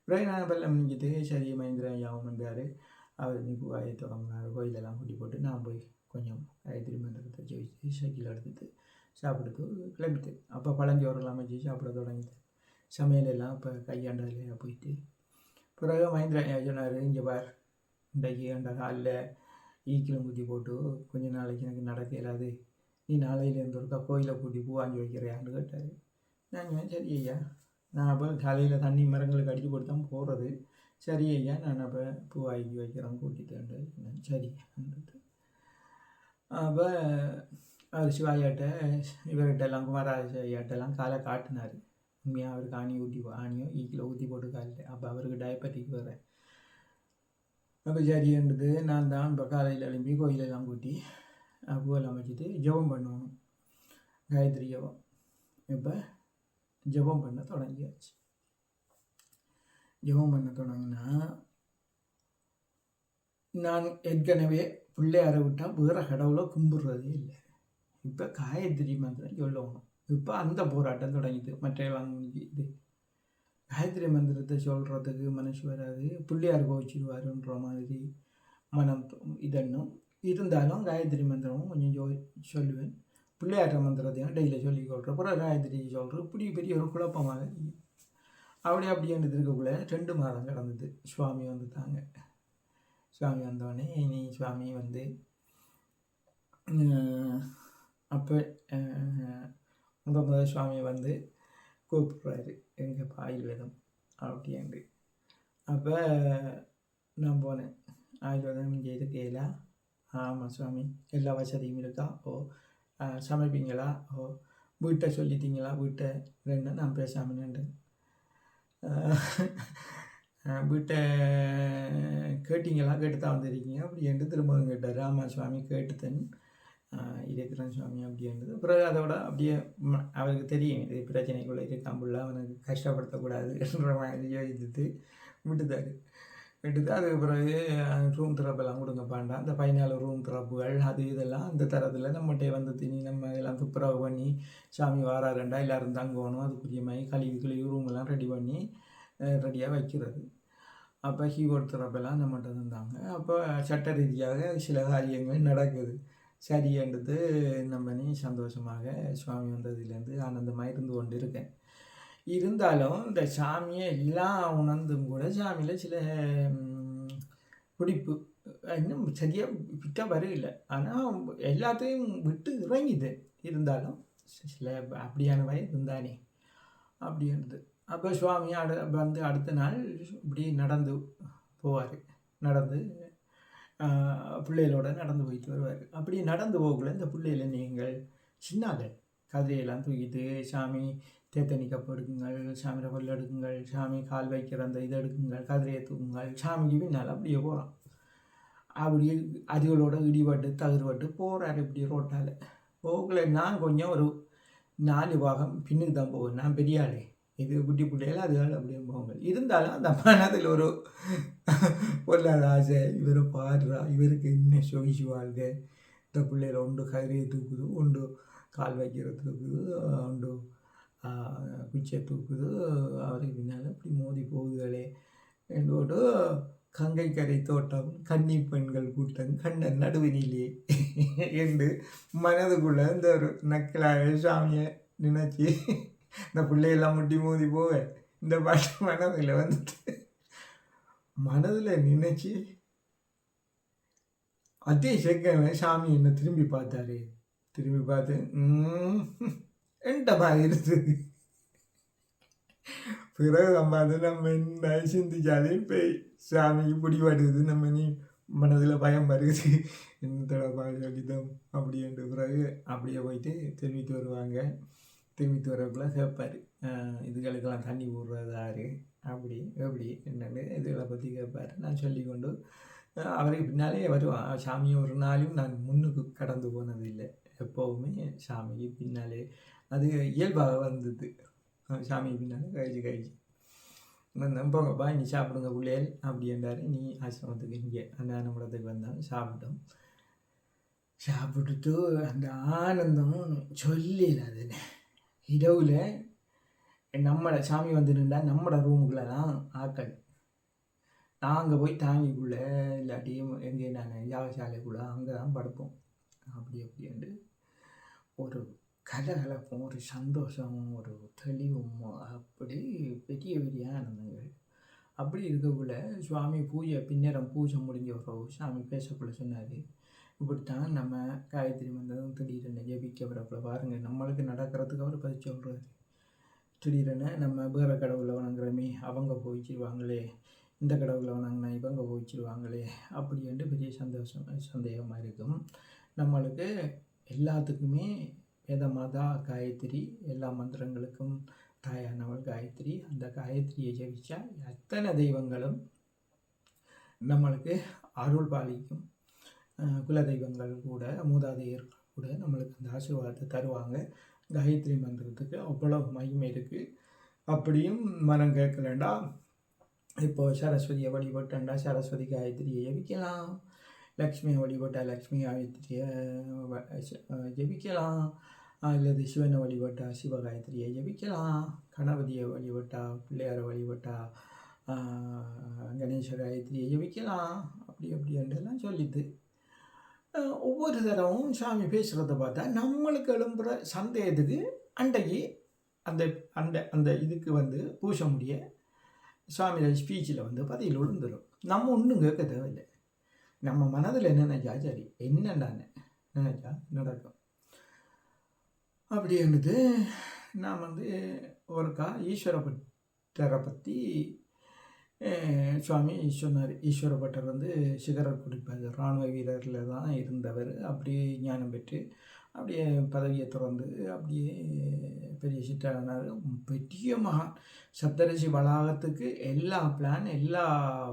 பிறகு நான் வெள்ளம் நிற்கிட்டு சரி மகேந்திரன் ஐயாவும் வந்தார். அவர் இன்னைக்கு வாயை தொடங்கினார். கோயிலெல்லாம் கூட்டி போட்டு நான் போய் கொஞ்சம் காயத்ரி மந்திரத்தை ஜெயிச்சு சைக்கிள் எடுத்துட்டு சாப்பிடுறது கிளம்பிட்டு அப்போ பழஞ்சோரெல்லாம் வச்சு சாப்பிட தொடங்கிட்டு சமையலெல்லாம் இப்போ கையாண்டதில் போயிட்டு பிறகு மகேந்திரன் ஐயா சொன்னார், இங்கே பார் இன்றைக்கு அந்த காலில் ஈக்கிலும் குத்தி போட்டு கொஞ்ச நாளைக்கு எனக்கு நடக்க இயலாது, நீ நாளையிலேருந்து ஒருக்கா கோயிலை கூட்டி பூ வாங்கி வைக்கிறையான்னு கேட்டார். நான் சரி ஐயா, நான் அப்போ காலையில் தண்ணி மரங்களுக்கு அடித்து போட்டு தான் போகிறது, சரி ஐயா நான் அப்போ பூ வாங்கி வைக்கிறேன் கூட்டிகிட்டு சரின்ட்டு அப்போ அவர் சிவாயாட்ட இவர்கிட்ட எல்லாம் குமாராஜ ஐயாட்டெல்லாம் காலை காட்டினார். உண்மையாக அவருக்கு ஆணியோ ஈக்கில் ஊற்றி போட்டு காலில். அப்போ அவருக்கு டயபெட்டிக் வர அப்போ சரின்றது நான் தான் இப்போ காலையில் எழுப்பி கோயிலெல்லாம் கூட்டி பூவெல்லாம் வச்சுட்டு ஜெபம் பண்ணணும். காயத்ரி ஜெபம் இப்போ ஜெபம் பண்ண தொடங்கியாச்சு. ஜெபம் பண்ண தொடங்கினா நான் ஏற்கனவே பிள்ளையாரை விட்டால் வேறு கடவுளை கும்பிட்றதே இல்லை. இப்போ காயத்ரி மந்திரம் சொல்லணும். இப்போ அந்த போராட்டம் தொடங்கிது. மற்ற இது காயத்ரி மந்திரத்தை சொல்கிறதுக்கு மனசு வராது, பிள்ளையார் கோவிச்சிடுவாருன்ற மாதிரி மனம் இதன்னும் இருந்தாலும் காயத்ரி மந்திரமும் கொஞ்சம் சொல்லுவேன். பிள்ளையார் மந்திரத்தையும் டெய்லி சொல்லி கொள்கிறேன். அப்புறம் காயத்ரி சொல்கிறேன். இப்படி பெரிய ஒரு குழப்பமாக அப்படியே இருக்கக்குள்ளே 2 மாதம் கடந்தது. சுவாமி வந்துட்டாங்க. சுவாமி வந்தோடனே நீ சுவாமி அப்போ முதல் சுவாமி கூப்பிட்றாரு எங்கள் ஆயுர்வேதம் அப்படின்ட்டு. அப்போ நான் போனேன். ஆயுர்வேதம் இங்கே இருக்கையில ஆமாம் சுவாமி எல்லா வசதியும் இருக்கா? ஓ சமைப்பீங்களா? ஓ வீட்டை சொல்லிட்டீங்களா? வீட்டை வேணுன்னா நான் பேசாமல் நின்று வீட்டை கேட்டிங்களா? கேட்டு தான் வந்திருக்கீங்க அப்படின்ட்டு திரும்பவும் கேட்டார். ஆமாம் சுவாமி கேட்டுத்தன் இருக்கிறேன் சுவாமி அப்படின்றது. பிறகு அதோட அப்படியே அவருக்கு தெரியும் இது பிரச்சனைக்குள்ளே இருக்காம்புள்ள அவனுக்கு கஷ்டப்படுத்தக்கூடாதுன்ற மாதிரி யோசித்து விட்டுட்டு அதுக்கு பிறகு ரூம் திறப்பெல்லாம் கொடுங்கப்பாண்டா. அந்த 14 ரூம் திறப்புகள் அது இதெல்லாம் அந்த தரத்தில் நம்மகிட்ட திணி நம்ம எல்லாம் துப்புரவு பண்ணி சாமி வாராருண்டா எல்லோரும் தங்கணும். அதுக்குரிய மாதிரி கழுவி ரூமெல்லாம் ரெடி பண்ணி ரெடியாக வைக்கிறது. அப்போ கீபோர்ட் திறப்பெல்லாம் நம்மகிட்ட இருந்தாங்க. அப்போ சட்ட ரீதியாக சில காரியங்கள் நடக்குது. சரின்றது நம்பி சந்தோஷமாக சுவாமி வந்ததுலேருந்து ஆனந்தமாக இருந்து கொண்டு இருக்கேன். இருந்தாலும் இந்த சாமியை எல்லாம் உணர்ந்தும் கூட சாமியில் சில பிடிப்பு இன்னும் சரியாக விட்ட வரையில்லை. ஆனால் எல்லாத்தையும் விட்டு இறங்கிது. இருந்தாலும் சில அப்படியான வயது இருந்தானே அப்படின்றது. அப்போ சுவாமி அடுத்த நாள் இப்படி நடந்து போவார். நடந்து பிள்ளைகளோட நடந்து போயிட்டு வருவார். அப்படி நடந்து போகக்குள்ள இந்த பிள்ளைகளை நீங்கள் சின்னார்கள் கதையெல்லாம் தூக்கிட்டு சாமி தேத்தனி கப்பு எடுக்குங்கள், சாமியோட கொல்ல எடுக்குங்கள், சாமி கால் வைக்கிற அந்த இதை எடுக்குங்கள், கதிரையை தூக்குங்கள், சாமிக்கு பின்னால் அப்படியே போகிறோம். அப்படியே அதுகளோட இடிபட்டு தகுறுபட்டு போகிறாரு இப்படி ரோட்டால் போகக்குள்ள. நான் கொஞ்சம் ஒரு 4 பாகம் பின்னுக்கு தான் போவேன். நான் பெரிய ஆளே, இது குட்டி பிள்ளைகள் அதுகள் அப்படியே போங்க. இருந்தாலும் அந்த மனதில் ஒரு பொல்லாத ஆசை, இவரை பாடுறா, இவருக்கு என்ன சொகிச்சு வாழ்க, இந்த பிள்ளைகள் ஒன்று கயிறையை தூக்குது, ஒன்று கால் வைக்கிற தூக்குது, ஒன்று குச்சியை தூக்குது. அவருக்கு பின்னால் இப்படி மோதி போகுதுகளே என்னோட கங்கை கரை தோட்டம் கன்னி பெண்கள் கூட்டம் கண்ணன் நடுவினிலே என்று மனதுக்குள்ள இந்த ஒரு நக்கலாக சாமியை நினைச்சி இந்த பிள்ளையெல்லாம் முட்டி மோதி போக இந்த பாட்டு மனதில் வந்துட்டு மனதில் நினைச்சு அதே செகண்ட் சாமி என்ன திரும்பி பார்த்தாரு. திரும்பி பார்த்து என்ட மாதிரி இருந்தது. பிறகு நம்ம அதை நம்ம என்ன சிந்திச்சாலே இப்போ சாமிக்கு பிடிபடுது, நம்ம நீ மனதில் பயம் வருது, என்னத்தோட சொல்லித்தோம் அப்படின்ட்டு. பிறகு அப்படியே போயிட்டு திரும்பிட்டு வருவாங்க. திரும்பிட்டு வரக்குள்ள கேட்பார், இதுகளுக்கெல்லாம் தண்ணி விடுறது யாரு, அப்படி எப்படி என்னென்னு இதுகளை பற்றி கேட்பார். நான் சொல்லி கொண்டு அவருக்கு பின்னாலே வருவான். சாமியை ஒரு நாளும் நான் முன்னுக்கு கடந்து போனதில்லை. எப்போவுமே சாமிக்கு பின்னாலே அது இயல்பாக வந்தது. சாமி பின்னாலே கழிச்சு போங்கப்பா நீ சாப்பிடுங்க பிள்ளைகள் அப்படின்றாரு. நீ ஆசிரமத்துக்கு இங்கே அந்த நம்மளத்துக்கு வந்தாலும் சாப்பிட்டோம். சாப்பிட்டுட்டு அந்த ஆனந்தம் சொல்லிடாதுன்னு இரவில் நம்மளை சாமி வந்து நின்றா நம்மளோட ரூமுக்குள்ளே தான் ஆக்கள். நாங்கள் போய் தாங்கிக்குள்ளே இல்லாட்டியும் எங்கே நாங்கள் யாகசாலைக்குள்ளே அங்கே தான் படுப்போம். அப்படின்ட்டு ஒரு கலகலப்பும் ஒரு சந்தோஷமும் ஒரு தெளிவும் அப்படி பெரிய பெரிய ஆனந்தங்கள். அப்படி இருக்கக்குள்ள சுவாமி பூஜை பின்னரம் பூஜை முடிஞ்ச ஒரு சாமி பேசக்குள்ள சொன்னார், இப்படித்தான் நம்ம காயத்ரி மந்திரம் திடீரென ஜபிக்க வரக்குள்ள பாருங்கள் நம்மளுக்கு நடக்கிறதுக்கு அவர் பதிச்சு சொல்கிறாரு. திடீரென நம்ம வேறு கடவுளை வணங்குறமே அவங்க போயிச்சிருவாங்களே, இந்த கடவுளை வணங்கினா இவங்க போயிச்சிருவாங்களே அப்படின்ட்டு பெரிய சந்தேகமாக இருக்கும். நம்மளுக்கு எல்லாத்துக்குமே வேத மாதா காயத்ரி, எல்லா மந்திரங்களுக்கும் தாயானவள் காயத்ரி. அந்த காயத்ரியை ஜபிச்சா அத்தனை தெய்வங்களும் நம்மளுக்கு அருள் பாலிக்கும். குலதெய்வங்கள் கூட மூதாதையர்கள் கூட நம்மளுக்கு அந்த ஆசீர்வாதத்தை தருவாங்க. காயத்ரி மந்திரத்துக்கு அவ்வளவு மகிமை இருக்குது. அப்படியும் மனம் கேட்கலண்டா இப்போது சரஸ்வதியை வழிபட்டண்டா சரஸ்வதி காயத்ரியை ஜபிக்கலாம், லக்ஷ்மியை வழிபட்டால் லக்ஷ்மி காயத்ரியை ஜபிக்கலாம், அல்லது சிவனை வழிபட்டால் சிவகாயத்ரியை ஜபிக்கலாம், கணபதியை வழிபட்டால் பிள்ளையாரை வழிபட்டால் கணேச காயத்ரியை ஜபிக்கலாம். அப்படின்றதெல்லாம் சொல்லிட்டு ஒவ்வொரு தடவும் சாமி பேசுகிறத பார்த்தா நம்மளுக்கு எழும்புகிற சந்தேகத்துக்கு அன்றைக்கு அந்த அந்த அந்த இதுக்கு வந்து பூச முடிய சுவாமியோட ஸ்பீச்சில் வந்து பதில் விழுந்துடும். நம்ம ஒன்றும் கேட்க தேவையில்லை. நம்ம மனதில் என்ன நினைச்சா சரி, என்னென்ன நினைச்சா நடக்கும். அப்படின்றது நான் வந்து ஒருக்கா ஈஸ்வரபட்டரை பற்றி சுவாமி சொன்னார். ஈஸ்வரபட்டர் வந்து சிகரெட் குடிப்பார், இராணுவ வீரரில் தான் இருந்தவர். அப்படியே ஞானம் பெற்று அப்படியே பதவியை திறந்து அப்படியே பெரிய சித்தரானார். பெரிய மகான். சப்தரிஷி வளாகத்துக்கு எல்லா பிளான் எல்லா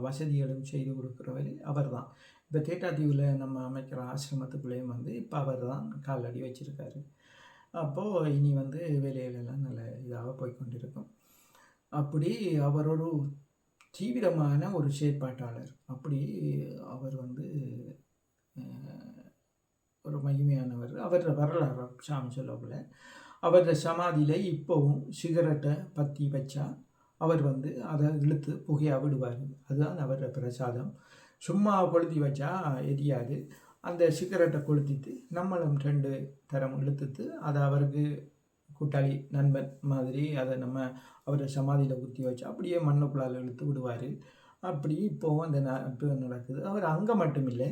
வசதிகளும் செய்து கொடுக்குறவர் அவர் தான். இப்போ தேட்டாத்தீவில் நம்ம அமைக்கிற ஆசிரமத்துக்குள்ளேயும் வந்து இப்போ அவர் தான் காலடி வச்சுருக்காரு. அப்போது இனி வந்து வேலைகளெல்லாம் நல்ல இதாக போய்கொண்டிருக்கும். அப்படி அவர் ஒரு தீவிரமான ஒரு செயற்பாட்டாளர். அப்படி அவர் வந்து ஒரு மகிமையானவர். அவரோட வரலாறு சாமி சொல்லக்குள்ள அவரோட சமாதியில் இப்போவும் சிகரெட்டை பற்றி வச்சா அவர் வந்து அதை இழுத்து புகையாக விடுவார். அதுதான் அவரோட பிரசாதம். சும்மா கொளுத்தி வச்சா எரியாது. அந்த சிகரெட்டை கொளுத்திட்டு நம்மளும் 2 தரம் இழுத்துட்டு அதை அவருக்கு கூட்டாளி நண்பன் மாதிரி அதை நம்ம அவரை சமாதியில் குத்தி வச்சு அப்படியே மண்ணுக்குள்ளால் இழுத்து விடுவார். அப்படி இப்போவும் அந்த நடக்குது. அவர் அங்கே மட்டும் இல்லை,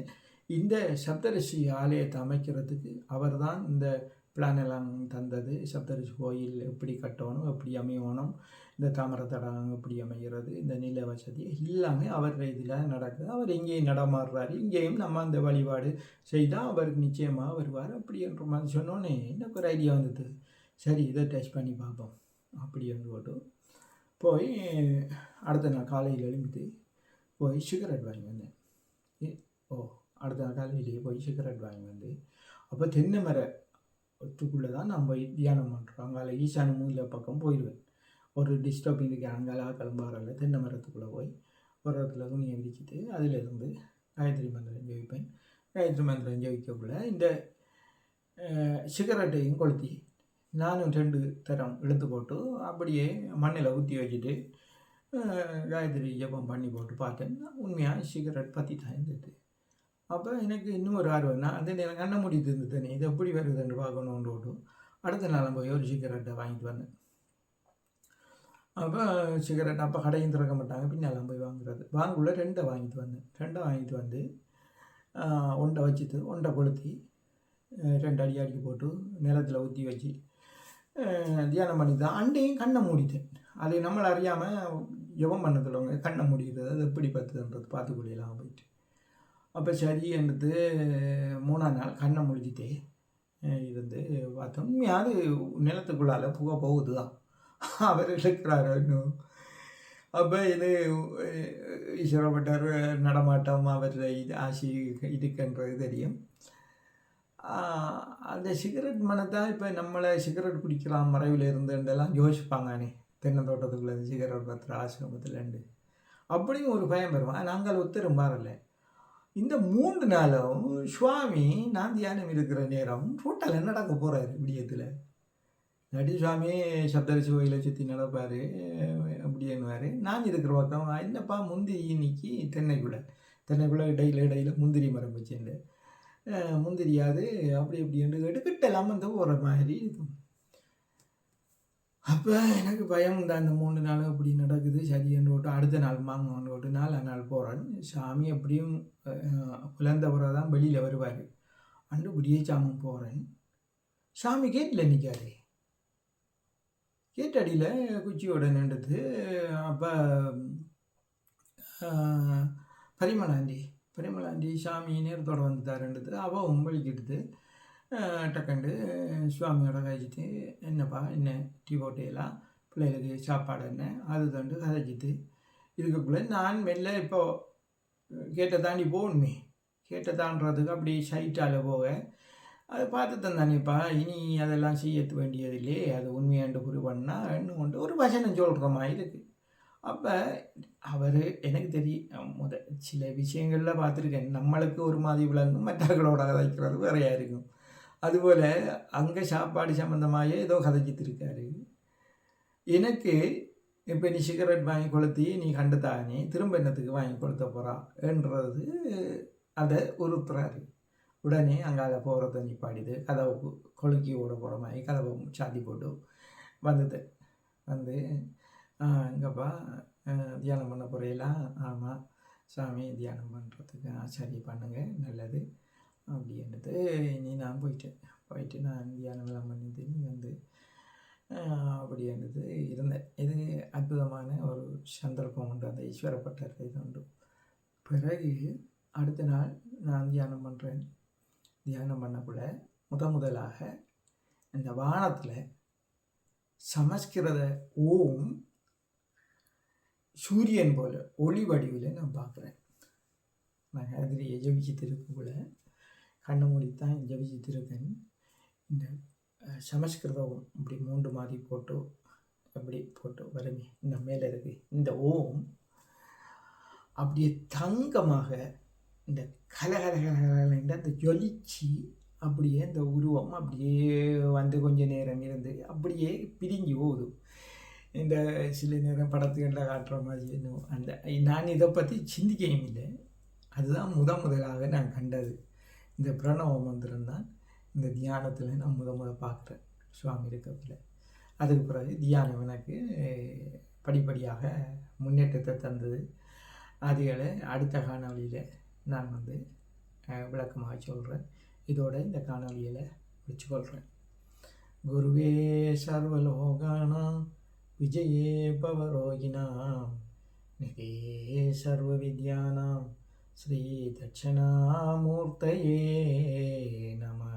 இந்த சப்தரிஷி ஆலயத்தை அமைக்கிறதுக்கு அவர் தான் இந்த பிளான் எல்லாம் தந்தது. சப்தரிஷி கோயில் எப்படி கட்டணும், எப்படி அமையணும், இந்த தாமரை தடாகம் எப்படி அமைகிறது, இந்த நில வசதி எல்லாமே அவர் இதில் நடக்குது. அவர் இங்கேயும் நடமாடுறாரு. இங்கேயும் நம்ம அந்த வழிபாடு செய்தால் அவருக்கு நிச்சயமாக வருவார். அப்படின்ற மாதிரி சொன்னோன்னே எனக்கு ஒரு ஐடியா வந்தது. சரி இதை டெஸ்ட் பண்ணி பார்ப்போம் அப்படின்னு போட்டு போய் அடுத்த நாள் காலையில் எழுப்பிட்டு போய் சிகரெட் வாங்கி வந்தேன். அடுத்த நாள் காலையிலேயே போய் சிகரெட் வாங்கி வந்து அப்போ தென்னை மரத்துக்குள்ளே தான் நான் போய் தியானம் பண்ணுறோம். அங்கால ஈசான மூல பக்கம் போயிடுவேன். ஒரு டிஸ்டர்பிங் இருக்கு, அங்கால கிளம்பாரில் தென்னை மரத்துக்குள்ளே போய் ஒரு இடத்துல துணியை விரிச்சிட்டு அதிலிருந்து காயத்ரி மந்திரம் ஜெயிப்பேன். காயத்ரி மந்திரம் ஜெயிக்கக்குள்ள இந்த சிகரெட்டையும் கொளுத்தி நானும் 2 தரம் இழுத்து போட்டு அப்படியே மண்ணில் ஊற்றி வச்சுட்டு காயத்ரி ஜபம் பண்ணி போட்டு பார்த்தேன். உண்மையாக சிகரெட் பற்றி தான் இருந்தது. அப்போ எனக்கு இன்னும் ஒரு ஆர்வம் தான். அந்த நேரம் கண்ண முடித்து இருந்தது. இது எப்படி வருதுன்னு பார்க்கணுன்னு போட்டு அடுத்த நாள் போய் ஒரு சிகரெட்டை வாங்கிட்டு வந்தேன். அப்போ சிகரெட் அப்போ கடையும் திறக்க மாட்டாங்க, பின்னாலாம் போய் வாங்குறது. வாங்குள்ள 2 வாங்கிட்டு வந்தேன். 2 வாங்கிட்டு வந்து ஒன்றை வச்சுட்டு ஒன்றை கொளுத்தி 2 அடி அடிக்கி போட்டு நிலத்தில் ஊற்றி வச்சு தியானம் பண்ணி தான் அண்டையும் கண்ணை மூடிட்டேன். அது நம்மளை அறியாமல் ஜெபம் பண்ணதில்லவங்க கண்ணை மூடிக்கிறது அது எப்படி பத்துன்றது பார்த்துக்கொள்ளலாம் போயிட்டு. அப்போ சரி என்னது 3ஆம் நாள் கண்ணை முடிச்சுட்டே இருந்து பார்த்தோம். உண்மையாக நிலத்துக்குள்ளால் புகை போகுது தான், அவர் இருக்கிறாரு இன்னும். அப்போ இது ஈஸ்வரப்பட்டார் நடமாட்டம் அவர் இது ஆசி இருக்குன்றது தெரியும். அந்த சிகரெட் மனத்தான் இப்போ நம்மளை சிகரெட் குடிக்கலாம் மறைவில் இருந்துன்றெல்லாம் யோசிப்பாங்கண்ணே. தென்னந்தோட்டத்துக்குள்ளே சிகரெட் பத்திர ஆசிரமத்துலேண்டு அப்படியும் ஒரு பயம் பெறுவான். நாங்கள் ஒத்தரும் பாரல. இந்த 3 நாளும் சுவாமி நான் தியானம் இருக்கிற நேரம் ரோட்டால் நடக்க போகிறாரு விடியத்தில். நடி சுவாமி சப்தரிசி கோயிலை சுற்றி நடப்பார் அப்படின்னுவார். நான் இருக்கிற பக்கம் என்னப்பா முந்திரி இன்னைக்கு தென்னைக்குள்ளே இடையில முந்திரி மரம் வச்சுண்டு முந்திரியாது அப்படி இப்படின்னு கேட்டுக்கிட்டெல்லாம் வந்து போகிற மாதிரி இருக்கும். அப்போ எனக்கு பயம் தான். அந்த 3 நாள் அப்படி நடக்குது. சரின்னு விட்டு அடுத்த நாள் வாங்கணுன்னு விட்டு 4ஆம் நாள் போகிறேன். சாமி எப்படியும் குழந்த பிறகு தான் வெளியில் வருவார். அண்டு இப்படியே சாமம் போகிறேன். சாமி கேட்டில் நிற்காரு. கேட்டடியில் குச்சியோட நின்றுது. அப்போ பரிமளாண்டி சாமி நேரத்தோடு வந்துட்டாருன்றது அவள் வலிக்கிடுது. டக்கண்டு சுவாமியோட கழிச்சிட்டு என்னப்பா என்ன டீ போட்டையெல்லாம் பிள்ளைகளுக்கு சாப்பாடு என்ன அது தண்டு கதைச்சிட்டு இதுக்குள்ளே நான் மெல்ல இப்போது கேட்டை தாண்டி போகணுமே. கேட்டை தாண்டதுக்கு அப்படி சைட்டால் போக அதை பார்த்து தந்தானேப்பா இனி அதெல்லாம் செய்ய வேண்டியதில்லையே, அது உண்மையாண்டு புரி பண்ணால் இன்னும் கொண்டு ஒரு வசனம் சொல்கிற மாதிரி இருக்குது. அப்போ அவர் எனக்கு தெரியும் சில விஷயங்களில் பார்த்துருக்கேன். நம்மளுக்கு ஒரு மாதிரி விளங்கும், மற்றவர்களோட கதைக்கிறது வேறையாக இருக்கும். அதுபோல் அங்கே சாப்பாடு சம்மந்தமாக ஏதோ கதைச்சிருக்காரு. எனக்கு இப்போ நீ சிகரெட் வாங்கி கொளுத்தி நீ கண்டுத்தானே திரும்ப என்னத்துக்கு வாங்கி கொளுத்த போகிறான்றது அதை உறுத்துறாரு. உடனே அங்கால போகிறத நிப்பாடிது. கதவுக்கு கொளுக்கி ஓட போகிற மாதிரி கதவை சாத்தி போட்டு வந்து இங்கப்பா தியானம் பண்ண போகிறீங்களா? ஆமாம் சாமி தியானம் பண்ணுறதுக்கு சரி பண்ணுங்க நல்லது அப்படின்றது. நீ நான் போயிட்டு நான் தியானம்லாம் பண்ணிட்டு நீ வந்து அப்படின்றது இருந்தேன். இது அற்புதமான ஒரு சந்தர்ப்பம் உண்டு. அந்த ஈஸ்வரப்பட்டர் இது உண்டு. பிறகு அடுத்த நாள் நான் தியானம் பண்ணுறேன். தியானம் பண்ணக்குள்ள முதலாக இந்த வானத்தில் சமஸ்கிருத ஓம் சூரியன் போல ஒளி வடிவில் நான் பார்க்குறேன். நான் அதில் ஜபிச்சிருக்கக்குள்ள கண்ணை மூடித்தான் ஜபிச்சிருக்கேன். இந்த சமஸ்கிருதம் இப்படி 3 மாதிரி போட்டு அப்படி போட்டு வருமே இந்த மேலே இருக்கு. இந்த ஓம் அப்படியே தங்கமாக இந்த கலகலகலகலன்ற அந்த ஜொலிச்சு அப்படியே இந்த உருவம் அப்படியே வந்து கொஞ்ச நேரம் இருந்து அப்படியே பிரிஞ்சு போகுது. இந்த சில நேரம் படத்துகளில் காட்டுற மாதிரி இன்னும் அந்த நான் இதை பற்றி சிந்திக்கவும் இல்லை. அதுதான் முதலாக நான் கண்டது. இந்த பிரணவ மந்திரம் தான் இந்த தியானத்தில் நான் பார்க்குறேன் சுவாமி இருக்கப்பில். அதுக்கு பிறகு தியானம் எனக்கு படிப்படியாக முன்னேற்றத்தை தந்தது. அதுகளை அடுத்த காணொலியில் நான் விளக்கமாக சொல்கிறேன். இதோட இந்த காணொலியில் வச்சுக்கொள்கிறேன். குருவே சர்வலோகானாம் விஜயே பவரோகிணாம் நிதே சர்வ வித்யானாம் ஸ்ரீ தட்சிணாமூர்த்தயே நமः.